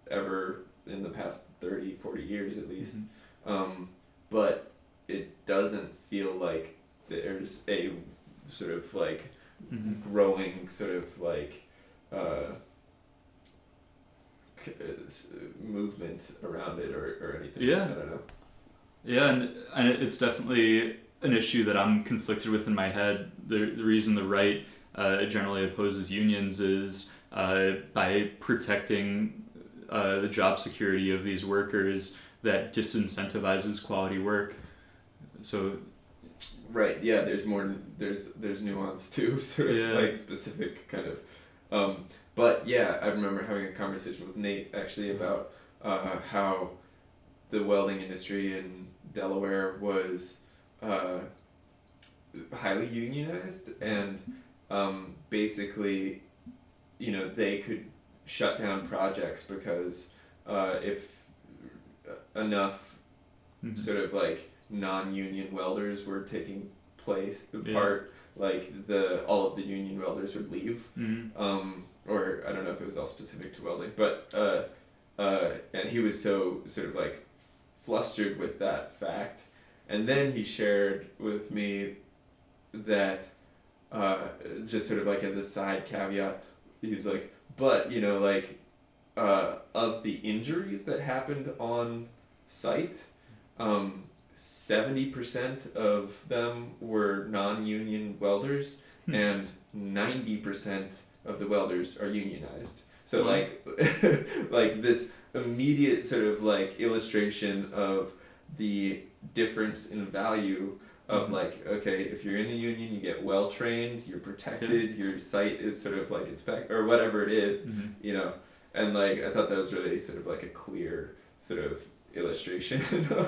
[SPEAKER 2] ever in the past 30, 40 years at least. But it doesn't feel like there's a sort of like growing sort of like movement around it or anything.
[SPEAKER 1] Yeah.
[SPEAKER 2] I don't know.
[SPEAKER 1] Yeah, and it's definitely an issue that I'm conflicted with in my head. The reason the right generally opposes unions is by protecting the job security of these workers that disincentivizes quality work. So
[SPEAKER 2] right, yeah, there's more, there's nuance to sort of like specific kind of but yeah, I remember having a conversation with Nate actually about how the welding industry in Delaware was highly unionized, and basically, you know, they could shut down projects because if enough sort of like non-union welders were taking part, like all of the union welders would leave. Or I don't know if it was all specific to welding, but and he was so sort of like flustered with that fact, and then he shared with me that just sort of like as a side caveat, he's like, but you know, like of the injuries that happened on site, 70% of them were non-union welders, and 90% of the welders are unionized. So like like this immediate sort of like illustration of the difference in value of like, okay, if you're in the union, you get well trained, you're protected, your site is sort of like inspect or whatever it is, you know. And like I thought that was really sort of like a clear sort of illustration.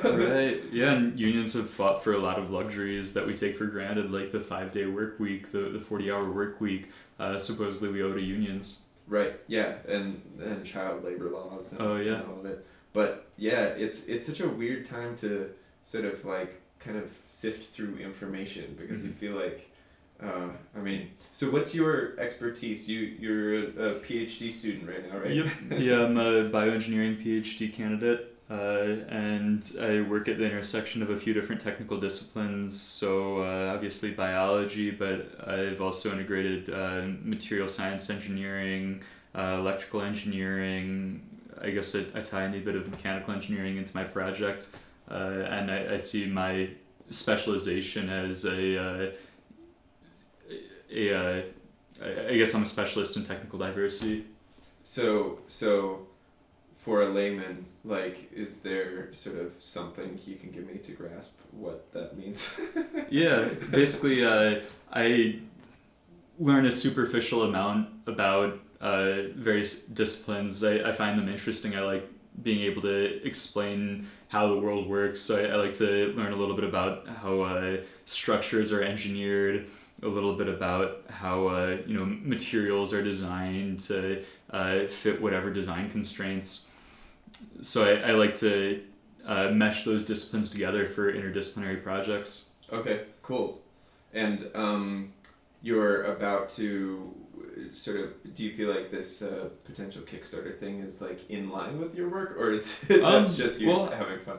[SPEAKER 1] Right. Yeah, and unions have fought for a lot of luxuries that we take for granted, like the 5-day work week, the 40-hour work week. Supposedly we owe to unions.
[SPEAKER 2] Right. Yeah, and child labor laws. And,
[SPEAKER 1] and
[SPEAKER 2] all of it. But yeah, it's such a weird time to sort of like kind of sift through information because you feel like, I mean, so what's your expertise? You're a PhD student right now, right?
[SPEAKER 1] Yep. Yeah, I'm a bioengineering PhD candidate. And I work at the intersection of a few different technical disciplines, so obviously biology, but I've also integrated material science engineering, electrical engineering, I guess a tiny bit of mechanical engineering into my project, and I see my specialization as I guess I'm a specialist in technical diversity.
[SPEAKER 2] So for a layman, like, is there sort of something you can give me to grasp what that means?
[SPEAKER 1] Yeah, basically, I learn a superficial amount about various disciplines. I find them interesting. I like being able to explain how the world works. So I like to learn a little bit about how structures are engineered, a little bit about how materials are designed to fit whatever design constraints. So I like to mesh those disciplines together for interdisciplinary projects.
[SPEAKER 2] Okay, cool. And you're about to sort of, do you feel like this potential Kickstarter thing is like in line with your work, or is it that's just you having fun?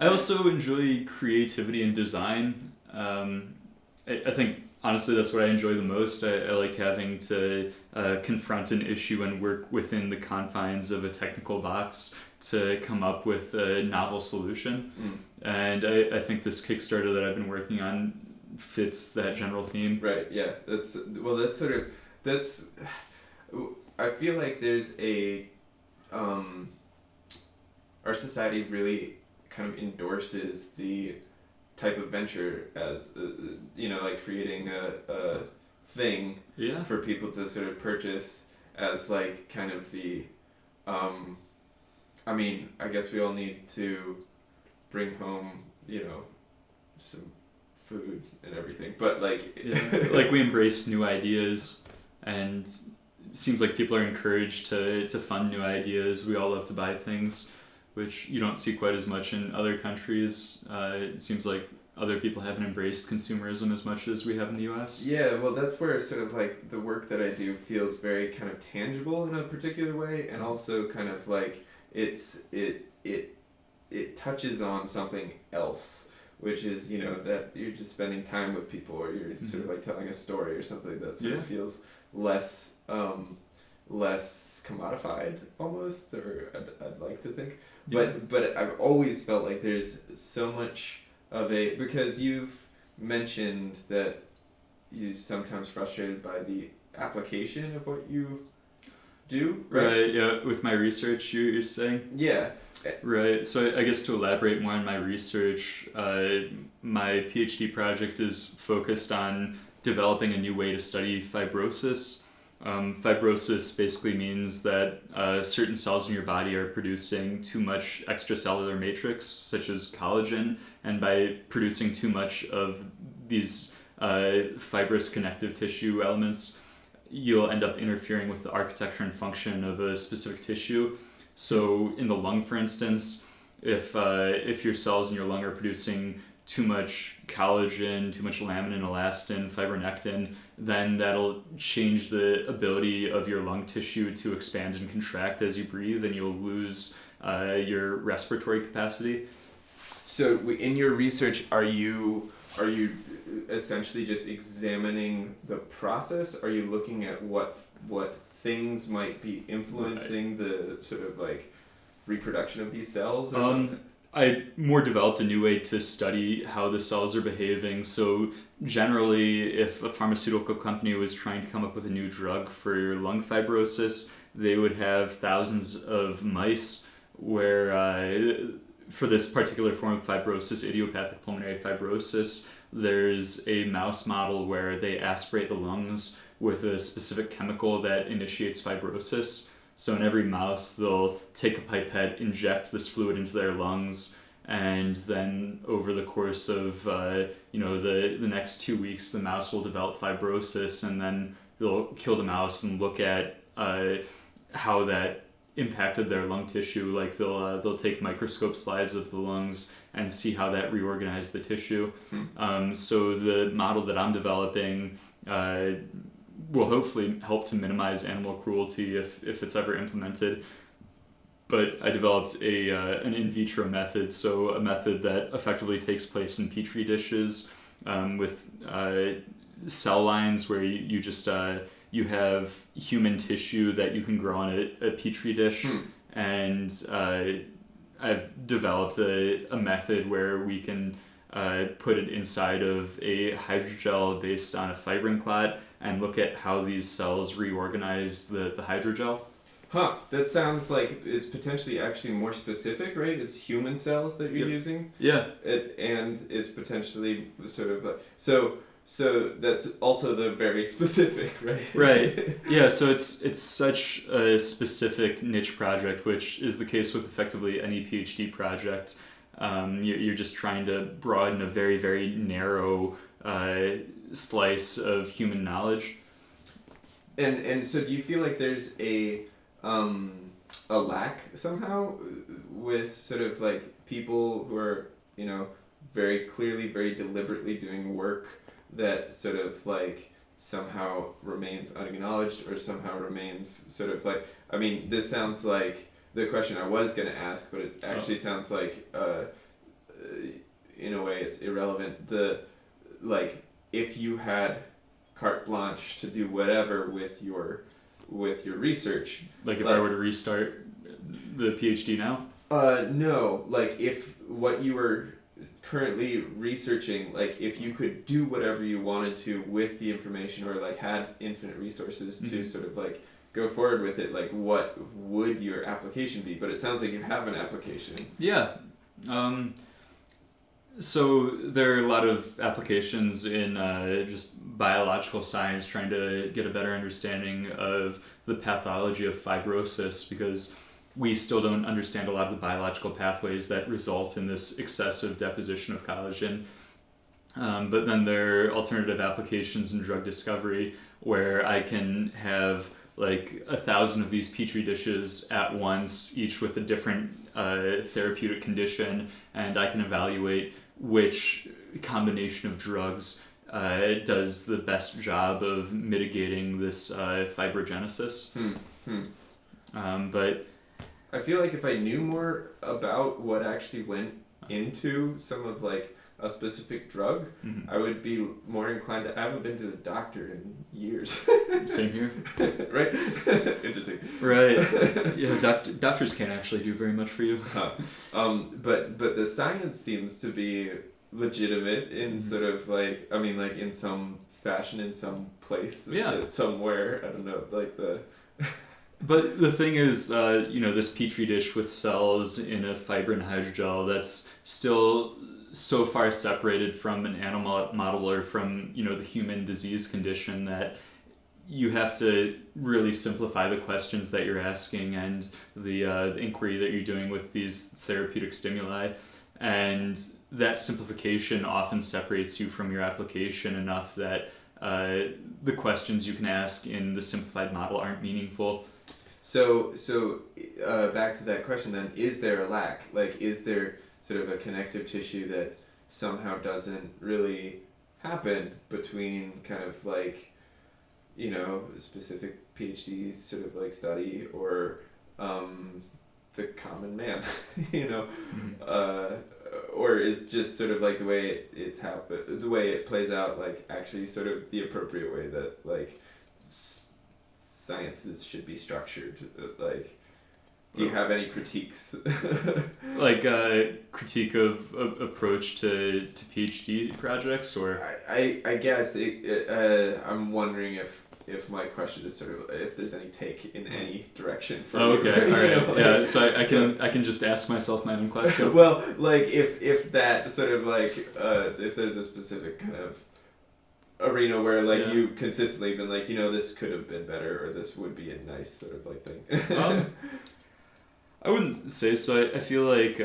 [SPEAKER 1] I also enjoy creativity and design. I think honestly that's what I enjoy the most. I like having to confront an issue and work within the confines of a technical box to come up with a novel solution. And I think this Kickstarter that I've been working on fits that general theme.
[SPEAKER 2] Right, yeah. I feel like there's our society really kind of endorses the type of venture as like creating a thing for people to sort of purchase as like kind of the I mean, I guess we all need to bring home some food and everything. But like,
[SPEAKER 1] like we embrace new ideas, and it seems like people are encouraged to fund new ideas. We all love to buy things, which you don't see quite as much in other countries. It seems like other people haven't embraced consumerism as much as we have in the U.S.
[SPEAKER 2] Yeah, well, that's where sort of like the work that I do feels very kind of tangible in a particular way, and also kind of like it touches on something else, which is, you know, that you're just spending time with people, or you're sort of like telling a story or something that sort of feels less less commodified almost, or I'd like to think. But I've always felt like there's so much of a, because you've mentioned that you're sometimes frustrated by the application of what you do, right?
[SPEAKER 1] Yeah, with my research, you're saying?
[SPEAKER 2] Yeah.
[SPEAKER 1] Right, so I guess to elaborate more on my research, my PhD project is focused on developing a new way to study fibrosis. Fibrosis basically means that certain cells in your body are producing too much extracellular matrix, such as collagen, and by producing too much of these fibrous connective tissue elements, you'll end up interfering with the architecture and function of a specific tissue. So in the lung, for instance, if your cells in your lung are producing too much collagen, too much laminin, elastin, fibronectin, then that'll change the ability of your lung tissue to expand and contract as you breathe, and you'll lose your respiratory capacity.
[SPEAKER 2] So in your research, are you essentially just examining the process? Are you looking at what things might be influencing the sort of like reproduction of these cells or something?
[SPEAKER 1] I more developed a new way to study how the cells are behaving. So generally, if a pharmaceutical company was trying to come up with a new drug for lung fibrosis, they would have thousands of mice where for this particular form of fibrosis, idiopathic pulmonary fibrosis, there's a mouse model where they aspirate the lungs with a specific chemical that initiates fibrosis. So in every mouse, they'll take a pipette, inject this fluid into their lungs, and then over the course of the next 2 weeks, the mouse will develop fibrosis, and then they'll kill the mouse and look at how that impacted their lung tissue. Like they'll take microscope slides of the lungs and see how that reorganized the tissue. So the model that I'm developing will hopefully help to minimize animal cruelty if it's ever implemented. But I developed an in vitro method, so a method that effectively takes place in petri dishes with cell lines where you just you have human tissue that you can grow on a petri dish, and I've developed a method where we can put it inside of a hydrogel based on a fibrin clot and look at how these cells reorganize the hydrogel.
[SPEAKER 2] Huh, that sounds like it's potentially actually more specific, right? It's human cells that you're using.
[SPEAKER 1] Yeah.
[SPEAKER 2] And it's potentially sort of like, so that's also the very specific, right?
[SPEAKER 1] Right. Yeah, so it's such a specific niche project, which is the case with effectively any PhD project. You're just trying to broaden a very, very narrow slice of human knowledge.
[SPEAKER 2] And so do you feel like there's a lack somehow with sort of like people who are, you know, very clearly, very deliberately doing work that sort of like somehow remains unacknowledged or somehow remains sort of like, I mean, this sounds like the question I was going to ask, but it actually sounds like in a way it's irrelevant. Like if you had carte blanche to do whatever with your research,
[SPEAKER 1] like if I were to restart the PhD now?
[SPEAKER 2] No, like if what you were currently researching, like if you could do whatever you wanted to with the information, or like had infinite resources to sort of like go forward with it, like what would your application be? But it sounds like you have an application.
[SPEAKER 1] Yeah. So there are a lot of applications in just biological science trying to get a better understanding of the pathology of fibrosis, because we still don't understand a lot of the biological pathways that result in this excessive deposition of collagen. But then there are alternative applications in drug discovery where I can have like 1,000 of these petri dishes at once, each with a different therapeutic condition, and I can evaluate which combination of drugs does the best job of mitigating this fibrogenesis. But
[SPEAKER 2] I feel like if I knew more about what actually went into some of like a specific drug, I would be more inclined to. I haven't been to the doctor in years.
[SPEAKER 1] Same here.
[SPEAKER 2] Right? Interesting.
[SPEAKER 1] Right. Yeah, doctors can't actually do very much for you.
[SPEAKER 2] But the science seems to be legitimate in sort of like, I mean, like in some fashion, in some place, somewhere. I don't know, like the.
[SPEAKER 1] But the thing is, this petri dish with cells in a fibrin hydrogel, that's still so far separated from an animal model or from, the human disease condition that you have to really simplify the questions that you're asking and the inquiry that you're doing with these therapeutic stimuli. And that simplification often separates you from your application enough that the questions you can ask in the simplified model aren't meaningful.
[SPEAKER 2] So back to that question then, is there a lack? Like, is there sort of a connective tissue that somehow doesn't really happen between kind of like, specific PhD sort of like study or the common man, or is just sort of like the way the way it plays out, like actually sort of the appropriate way that like sciences should be structured. Like, do you have any critiques?
[SPEAKER 1] Like a critique of approach to PhD projects, or
[SPEAKER 2] I guess I'm wondering if my question is sort of if there's any take in any direction for
[SPEAKER 1] okay, all right, so I can just ask myself my own question.
[SPEAKER 2] Well, like if that sort of like if there's a specific kind of arena where like you consistently been like, this could have been better, or this would be a nice sort of like thing.
[SPEAKER 1] I wouldn't say so. I feel like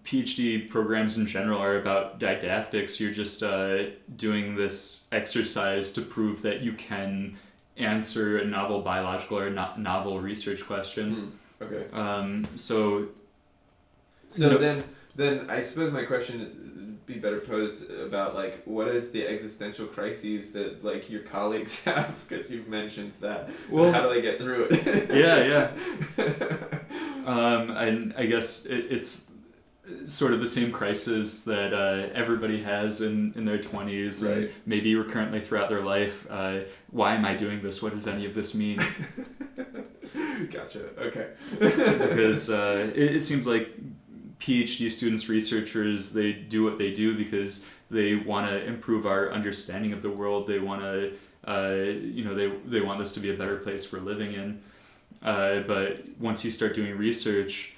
[SPEAKER 1] PhD programs in general are about didactics. You're just doing this exercise to prove that you can answer a novel biological or novel research question.
[SPEAKER 2] Okay.
[SPEAKER 1] So
[SPEAKER 2] then I suppose my question would be better posed about like, what is the existential crises that like your colleagues have, because you've mentioned that. Well, how do they get through it?
[SPEAKER 1] yeah. And I guess it's sort of the same crisis that everybody has in their 20s,
[SPEAKER 2] right,
[SPEAKER 1] and maybe recurrently throughout their life. Why am I doing this? What does any of this mean?
[SPEAKER 2] Gotcha. Okay.
[SPEAKER 1] Because it seems like PhD students, researchers, they do what they do because they want to improve our understanding of the world. They want to, they want this to be a better place we're living in. But once you start doing research,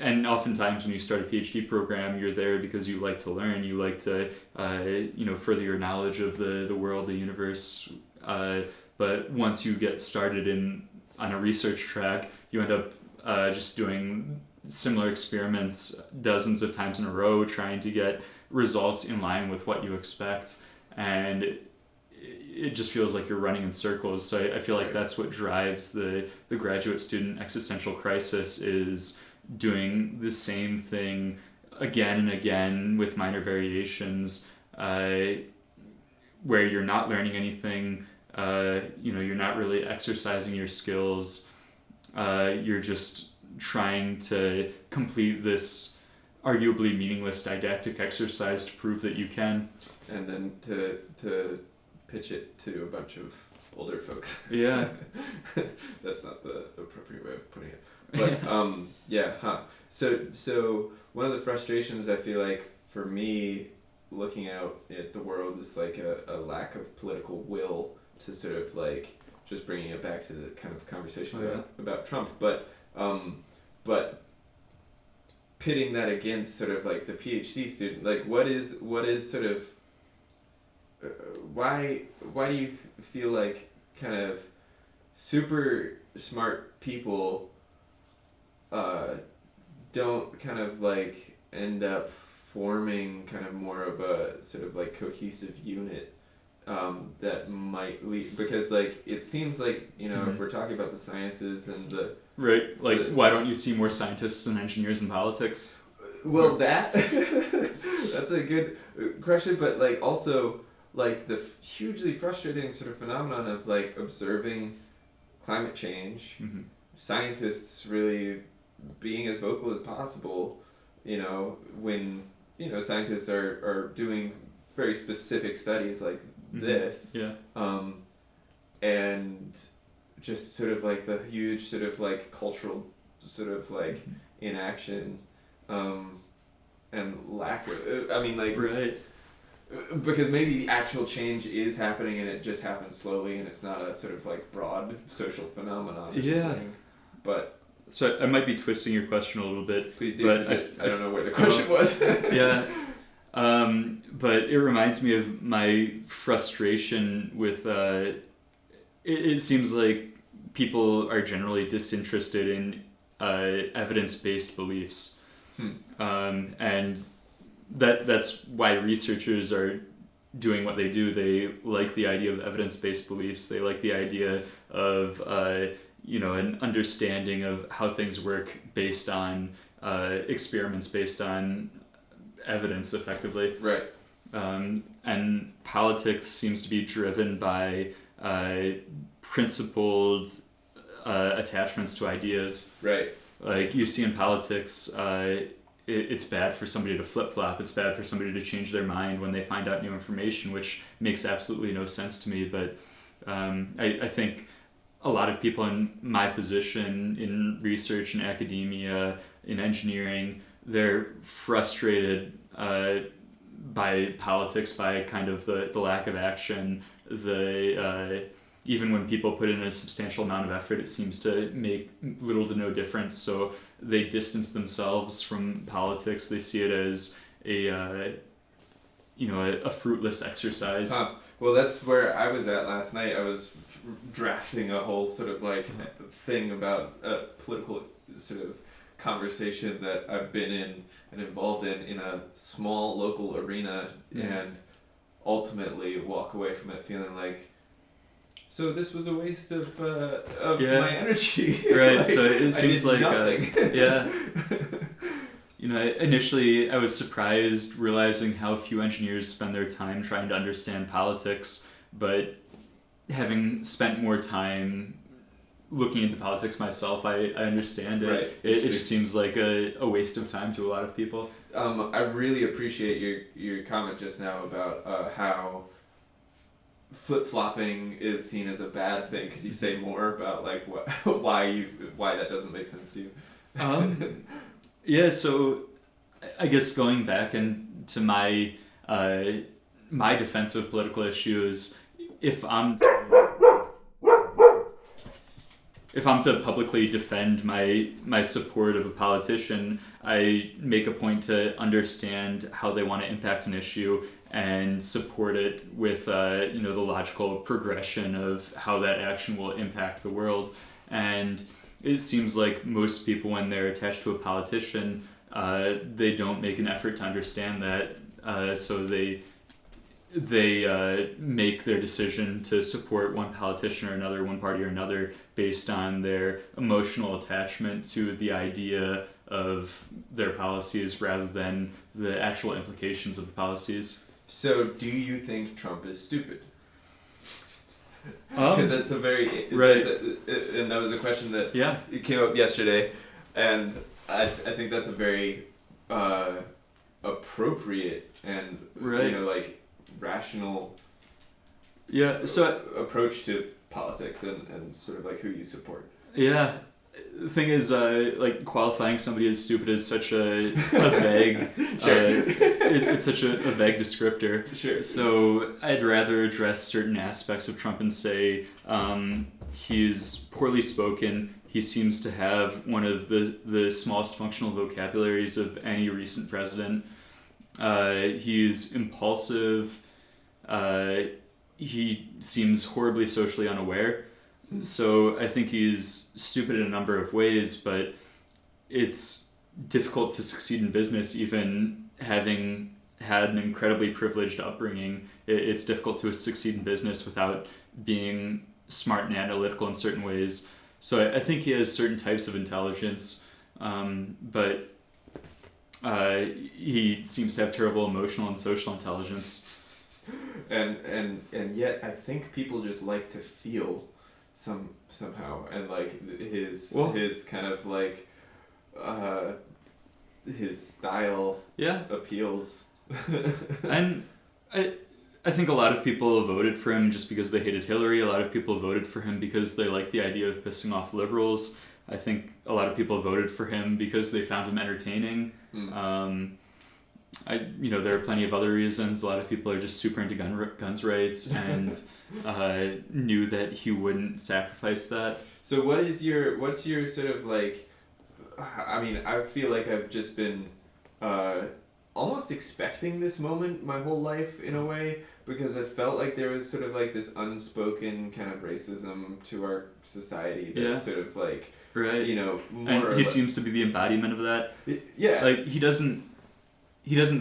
[SPEAKER 1] and oftentimes when you start a PhD program, you're there because you like to learn, you like to, further your knowledge of the world, the universe. But once you get started on a research track, you end up just doing similar experiments dozens of times in a row, trying to get results in line with what you expect. And it just feels like you're running in circles. So I feel like that's what drives the graduate student existential crisis, is doing the same thing again and again with minor variations, where you're not learning anything, you're not really exercising your skills, you're just trying to complete this arguably meaningless didactic exercise to prove that you can.
[SPEAKER 2] And then to pitch it to a bunch of older folks.
[SPEAKER 1] Yeah.
[SPEAKER 2] That's not the appropriate way of putting it. But So one of the frustrations I feel like for me looking out at the world is like a lack of political will to sort of like, just bringing it back to the kind of conversation about Trump, but pitting that against sort of like the PhD student, like what is sort of why do you feel like kind of super smart people don't kind of like end up forming kind of more of a sort of like cohesive unit that might lead, because like it seems like, you know, if we're talking about the sciences and the
[SPEAKER 1] right, like why don't you see more scientists and engineers in politics?
[SPEAKER 2] well, that that's a good question, but like also like the hugely frustrating sort of phenomenon of like observing climate change, scientists really being as vocal as possible, you know, when, you know, scientists are doing very specific studies like this, and just sort of like the huge sort of like cultural sort of like inaction, and lack of, I mean, like,
[SPEAKER 1] right,
[SPEAKER 2] because maybe the actual change is happening and it just happens slowly and it's not a sort of like broad social phenomenon or something. But
[SPEAKER 1] so I might be twisting your question a little bit.
[SPEAKER 2] Please do,
[SPEAKER 1] but
[SPEAKER 2] I don't know where the question was.
[SPEAKER 1] Yeah. But it reminds me of my frustration with, it seems like people are generally disinterested in evidence-based beliefs. And that's why researchers are doing what they do. They like the idea of evidence-based beliefs. They like the idea of you know, an understanding of how things work based on experiments, based on evidence, effectively.
[SPEAKER 2] Right.
[SPEAKER 1] And politics seems to be driven by principled attachments to ideas.
[SPEAKER 2] Right.
[SPEAKER 1] Like you see in politics, it's bad for somebody to flip-flop. It's bad for somebody to change their mind when they find out new information, which makes absolutely no sense to me. But I think a lot of people in my position in research and academia, in engineering, they're frustrated by politics, by kind of the lack of action. Even when people put in a substantial amount of effort, it seems to make little to no difference. So they distance themselves from politics. They see it as a fruitless exercise.
[SPEAKER 2] Well, that's where I was at last night. I was drafting a whole sort of like thing about a political sort of conversation that I've been in and involved in a small local arena, and ultimately walk away from it feeling like, so this was a waste of my energy.
[SPEAKER 1] Right.
[SPEAKER 2] Like,
[SPEAKER 1] so it seems like
[SPEAKER 2] nothing.
[SPEAKER 1] You know, initially I was surprised realizing how few engineers spend their time trying to understand politics, but having spent more time looking into politics myself, I understand it.
[SPEAKER 2] Right.
[SPEAKER 1] It just seems like a waste of time to a lot of people.
[SPEAKER 2] I really appreciate your comment just now about how flip-flopping is seen as a bad thing. Could you say more about like why that doesn't make sense to you?
[SPEAKER 1] Yeah, so I guess going back into my my defense of political issues, if I'm to publicly defend my support of a politician, I make a point to understand how they want to impact an issue and support it with the logical progression of how that action will impact the world. And it seems like most people, when they're attached to a politician, they don't make an effort to understand that. So they make their decision to support one politician or another, one party or another, based on their emotional attachment to the idea of their policies rather than the actual implications of the policies.
[SPEAKER 2] So, do you think Trump is stupid? Because that's a very
[SPEAKER 1] right,
[SPEAKER 2] and that was a question that
[SPEAKER 1] it
[SPEAKER 2] came up yesterday, and I think that's a very appropriate and like rational approach to politics and sort of like who you support.
[SPEAKER 1] Yeah. The thing is, like qualifying somebody as stupid is such a vague, it's such a vague descriptor.
[SPEAKER 2] Sure.
[SPEAKER 1] So I'd rather address certain aspects of Trump and say he's poorly spoken. He seems to have one of the smallest functional vocabularies of any recent president. He's impulsive. He seems horribly socially unaware. So I think he's stupid in a number of ways, but it's difficult to succeed in business even having had an incredibly privileged upbringing, it's difficult to succeed in business without being smart and analytical in certain ways. So I think he has certain types of intelligence, but he seems to have terrible emotional and social intelligence.
[SPEAKER 2] And yet I think people just like to feel somehow, and like his kind of like his style appeals.
[SPEAKER 1] And I think a lot of people voted for him just because they hated Hillary. A lot of people voted for him because they liked the idea of pissing off liberals. I think a lot of people voted for him because they found him entertaining. There are plenty of other reasons. A lot of people are just super into guns rights and knew that he wouldn't sacrifice that.
[SPEAKER 2] So what's your sort of like, I mean, I feel like I've just been almost expecting this moment my whole life in a way, because I felt like there was sort of like this unspoken kind of racism to our society that sort of like,
[SPEAKER 1] right,
[SPEAKER 2] more.
[SPEAKER 1] And he seems to be the embodiment of that.
[SPEAKER 2] Yeah.
[SPEAKER 1] Like he doesn't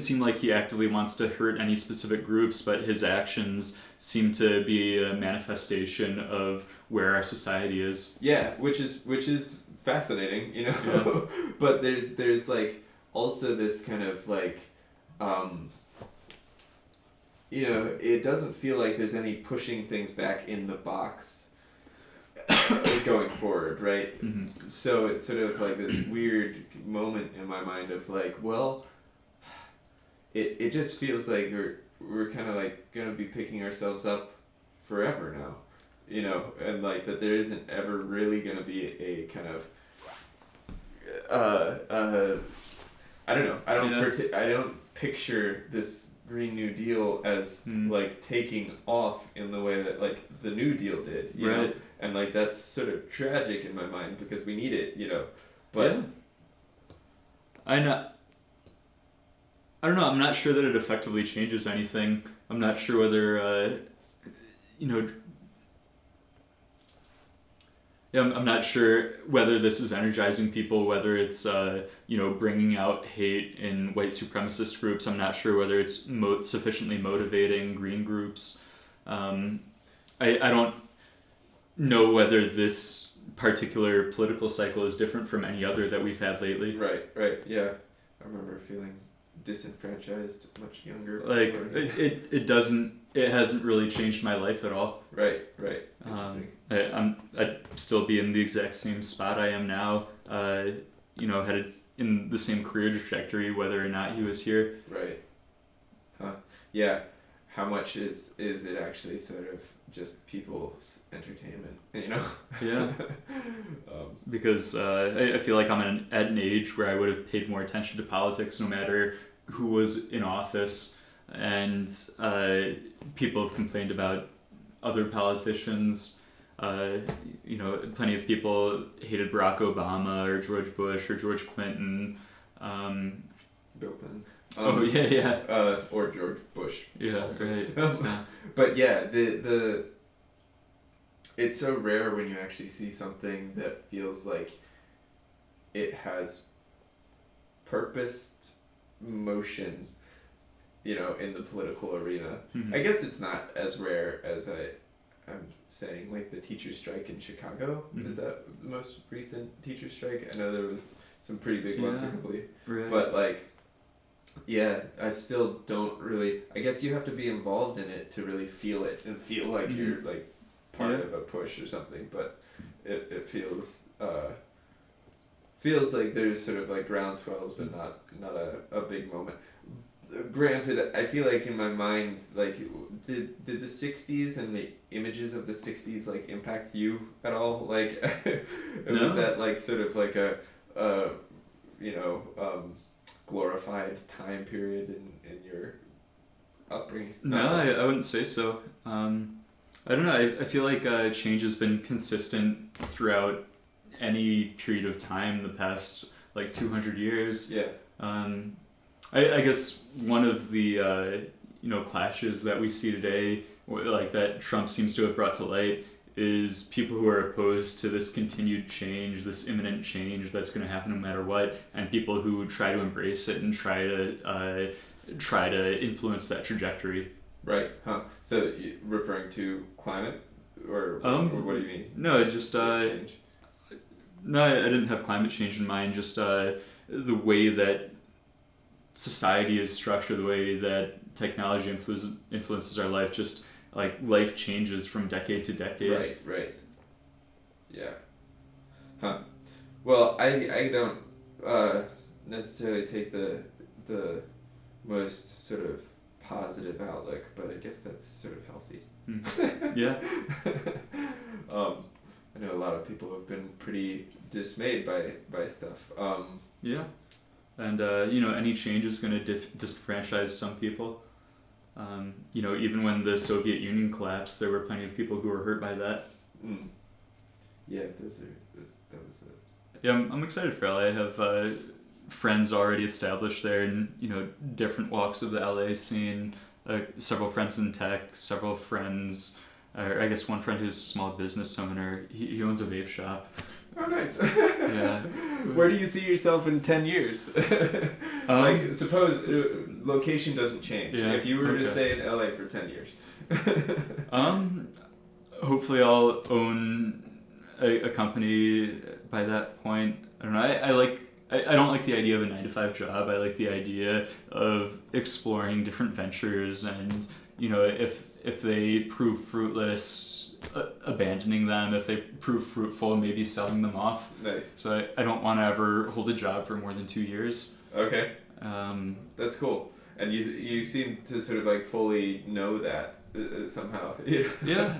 [SPEAKER 1] seem like he actively wants to hurt any specific groups, but his actions seem to be a manifestation of where our society is.
[SPEAKER 2] Yeah, which is fascinating,
[SPEAKER 1] Yeah.
[SPEAKER 2] But there's like also this kind of like, it doesn't feel like there's any pushing things back in the box going forward, right?
[SPEAKER 1] Mm-hmm.
[SPEAKER 2] So it's sort of like this weird moment in my mind of like, well, it just feels like we're kind of like gonna be picking ourselves up forever now, and like that there isn't ever really gonna be a kind of I don't know. I don't picture this Green New Deal as like taking off in the way that like the New Deal did, you know? And like that's sort of tragic in my mind because we need it, But
[SPEAKER 1] I don't know. I'm not sure that it effectively changes anything. I'm not sure whether I'm not sure whether this is energizing people, whether it's bringing out hate in white supremacist groups. I'm not sure whether it's sufficiently motivating green groups. I don't know whether this particular political cycle is different from any other that we've had lately.
[SPEAKER 2] Right, yeah. I remember feeling disenfranchised much younger.
[SPEAKER 1] Like it hasn't really changed my life at all.
[SPEAKER 2] Right. Interesting.
[SPEAKER 1] I'd still be in the exact same spot I am now, headed in the same career trajectory whether or not he was here.
[SPEAKER 2] Right. Huh. Yeah. How much is it actually sort of just people's entertainment,
[SPEAKER 1] Yeah. Because I feel like I'm at an age where I would have paid more attention to politics no matter who was in office, and people have complained about other politicians. Plenty of people hated Barack Obama or George Bush or George Clinton.
[SPEAKER 2] Bill Clinton. Or George Bush.
[SPEAKER 1] Yeah, also. Right.
[SPEAKER 2] But yeah, the it's so rare when you actually see something that feels like it has purposed motion, in the political arena.
[SPEAKER 1] Mm-hmm.
[SPEAKER 2] I guess it's not as rare as I'm saying, like the teacher strike in Chicago. Mm-hmm. Is that the most recent teacher strike? I know there was some pretty big ones a couple years.
[SPEAKER 1] Right.
[SPEAKER 2] But like, yeah, I still don't really. I guess you have to be involved in it to really feel it and feel like you're like part of a push or something. But it feels like there's sort of like groundswells, but not a big moment. Granted, I feel like in my mind, like, did the 60s and the images of the 60s like impact you at all? Like,
[SPEAKER 1] No.
[SPEAKER 2] Was that like sort of like a glorified time period in your upbringing?
[SPEAKER 1] No, I wouldn't say so. I don't know. I feel like change has been consistent throughout any period of time the past like 200 years.
[SPEAKER 2] Yeah.
[SPEAKER 1] I guess one of the clashes that we see today, like that Trump seems to have brought to light, is people who are opposed to this continued change, this imminent change that's going to happen no matter what, and people who try to embrace it and try to influence that trajectory.
[SPEAKER 2] Right. Huh. So referring to climate, or what do you mean?
[SPEAKER 1] No, just
[SPEAKER 2] change.
[SPEAKER 1] No, I didn't have climate change in mind. Just the way that society is structured, the way that technology influences our life. Just like life changes from decade to decade.
[SPEAKER 2] Right. Yeah. Huh. Well, I don't necessarily take the most sort of positive outlook, but I guess that's sort of healthy.
[SPEAKER 1] Yeah.
[SPEAKER 2] I know a lot of people have been pretty dismayed by stuff.
[SPEAKER 1] Yeah. And any change is going to disenfranchise some people. Even when the Soviet Union collapsed, there were plenty of people who were hurt by that.
[SPEAKER 2] Mm. Yeah, that was it.
[SPEAKER 1] Yeah, I'm excited for LA. I have friends already established there in different walks of the LA scene. Several friends in tech, several friends, or I guess one friend who's a small business owner. He owns a vape shop.
[SPEAKER 2] Oh, nice.
[SPEAKER 1] Yeah.
[SPEAKER 2] Where do you see yourself in 10 years? Like, suppose location doesn't change.
[SPEAKER 1] Yeah,
[SPEAKER 2] if you were to stay in LA for 10 years.
[SPEAKER 1] Hopefully I'll own a company by that point. I don't know. I don't like the idea of a 9-to-5 job. I like the idea of exploring different ventures, and if they prove fruitless, abandoning them. If they prove fruitful, maybe selling them off.
[SPEAKER 2] Nice.
[SPEAKER 1] So I don't want to ever hold a job for more than 2 years.
[SPEAKER 2] Okay. That's cool. And you seem to sort of like fully know that somehow.
[SPEAKER 1] Yeah.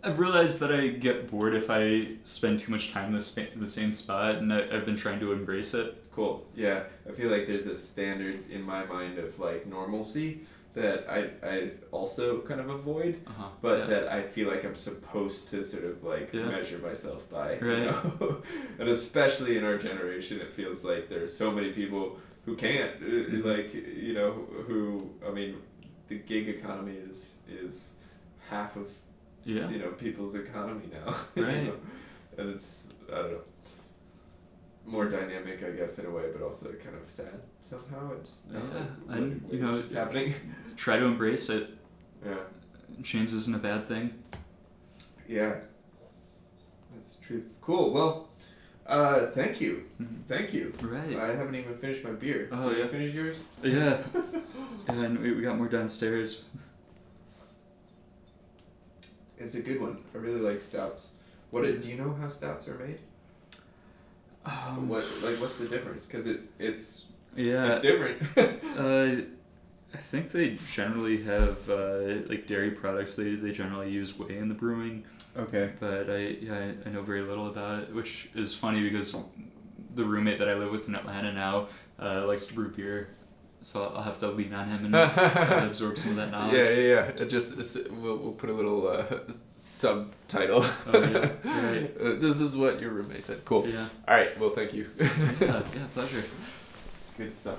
[SPEAKER 1] I've realized that I get bored if I spend too much time in the same spot, and I've been trying to embrace it.
[SPEAKER 2] Cool. Yeah. I feel like there's a standard in my mind of like normalcy that I also kind of avoid, but that I feel like I'm supposed to sort of like measure myself by.
[SPEAKER 1] Right.
[SPEAKER 2] And especially in our generation, it feels like there are so many people who can't, who, I mean, the gig economy is half of people's economy now.
[SPEAKER 1] Right.
[SPEAKER 2] And it's, I don't know, more dynamic, I guess, in a way, but also kind of sad somehow. It's just happening.
[SPEAKER 1] Try to embrace it.
[SPEAKER 2] Yeah.
[SPEAKER 1] Change isn't a bad thing.
[SPEAKER 2] Yeah. That's the truth. Cool. Well, thank you.
[SPEAKER 1] Mm-hmm.
[SPEAKER 2] Thank you.
[SPEAKER 1] Right.
[SPEAKER 2] I haven't even finished my beer.
[SPEAKER 1] Oh,
[SPEAKER 2] Did
[SPEAKER 1] yeah.
[SPEAKER 2] you finish yours?
[SPEAKER 1] Yeah. And then we got more downstairs.
[SPEAKER 2] It's a good one. I really like stouts. Do you know how stouts are made? What's the difference? Because it's different.
[SPEAKER 1] I think they generally have like dairy products. They generally use whey in the brewing.
[SPEAKER 2] Okay.
[SPEAKER 1] But I know very little about it, which is funny because the roommate that I live with in Atlanta now likes to brew beer, so I'll have to lean on him and absorb some of that knowledge.
[SPEAKER 2] Yeah. We'll put a little subtitle.
[SPEAKER 1] Oh, yeah. Right.
[SPEAKER 2] This is what your roommate said. Cool.
[SPEAKER 1] Yeah.
[SPEAKER 2] All right. Well, thank you.
[SPEAKER 1] Yeah, pleasure.
[SPEAKER 2] Good stuff.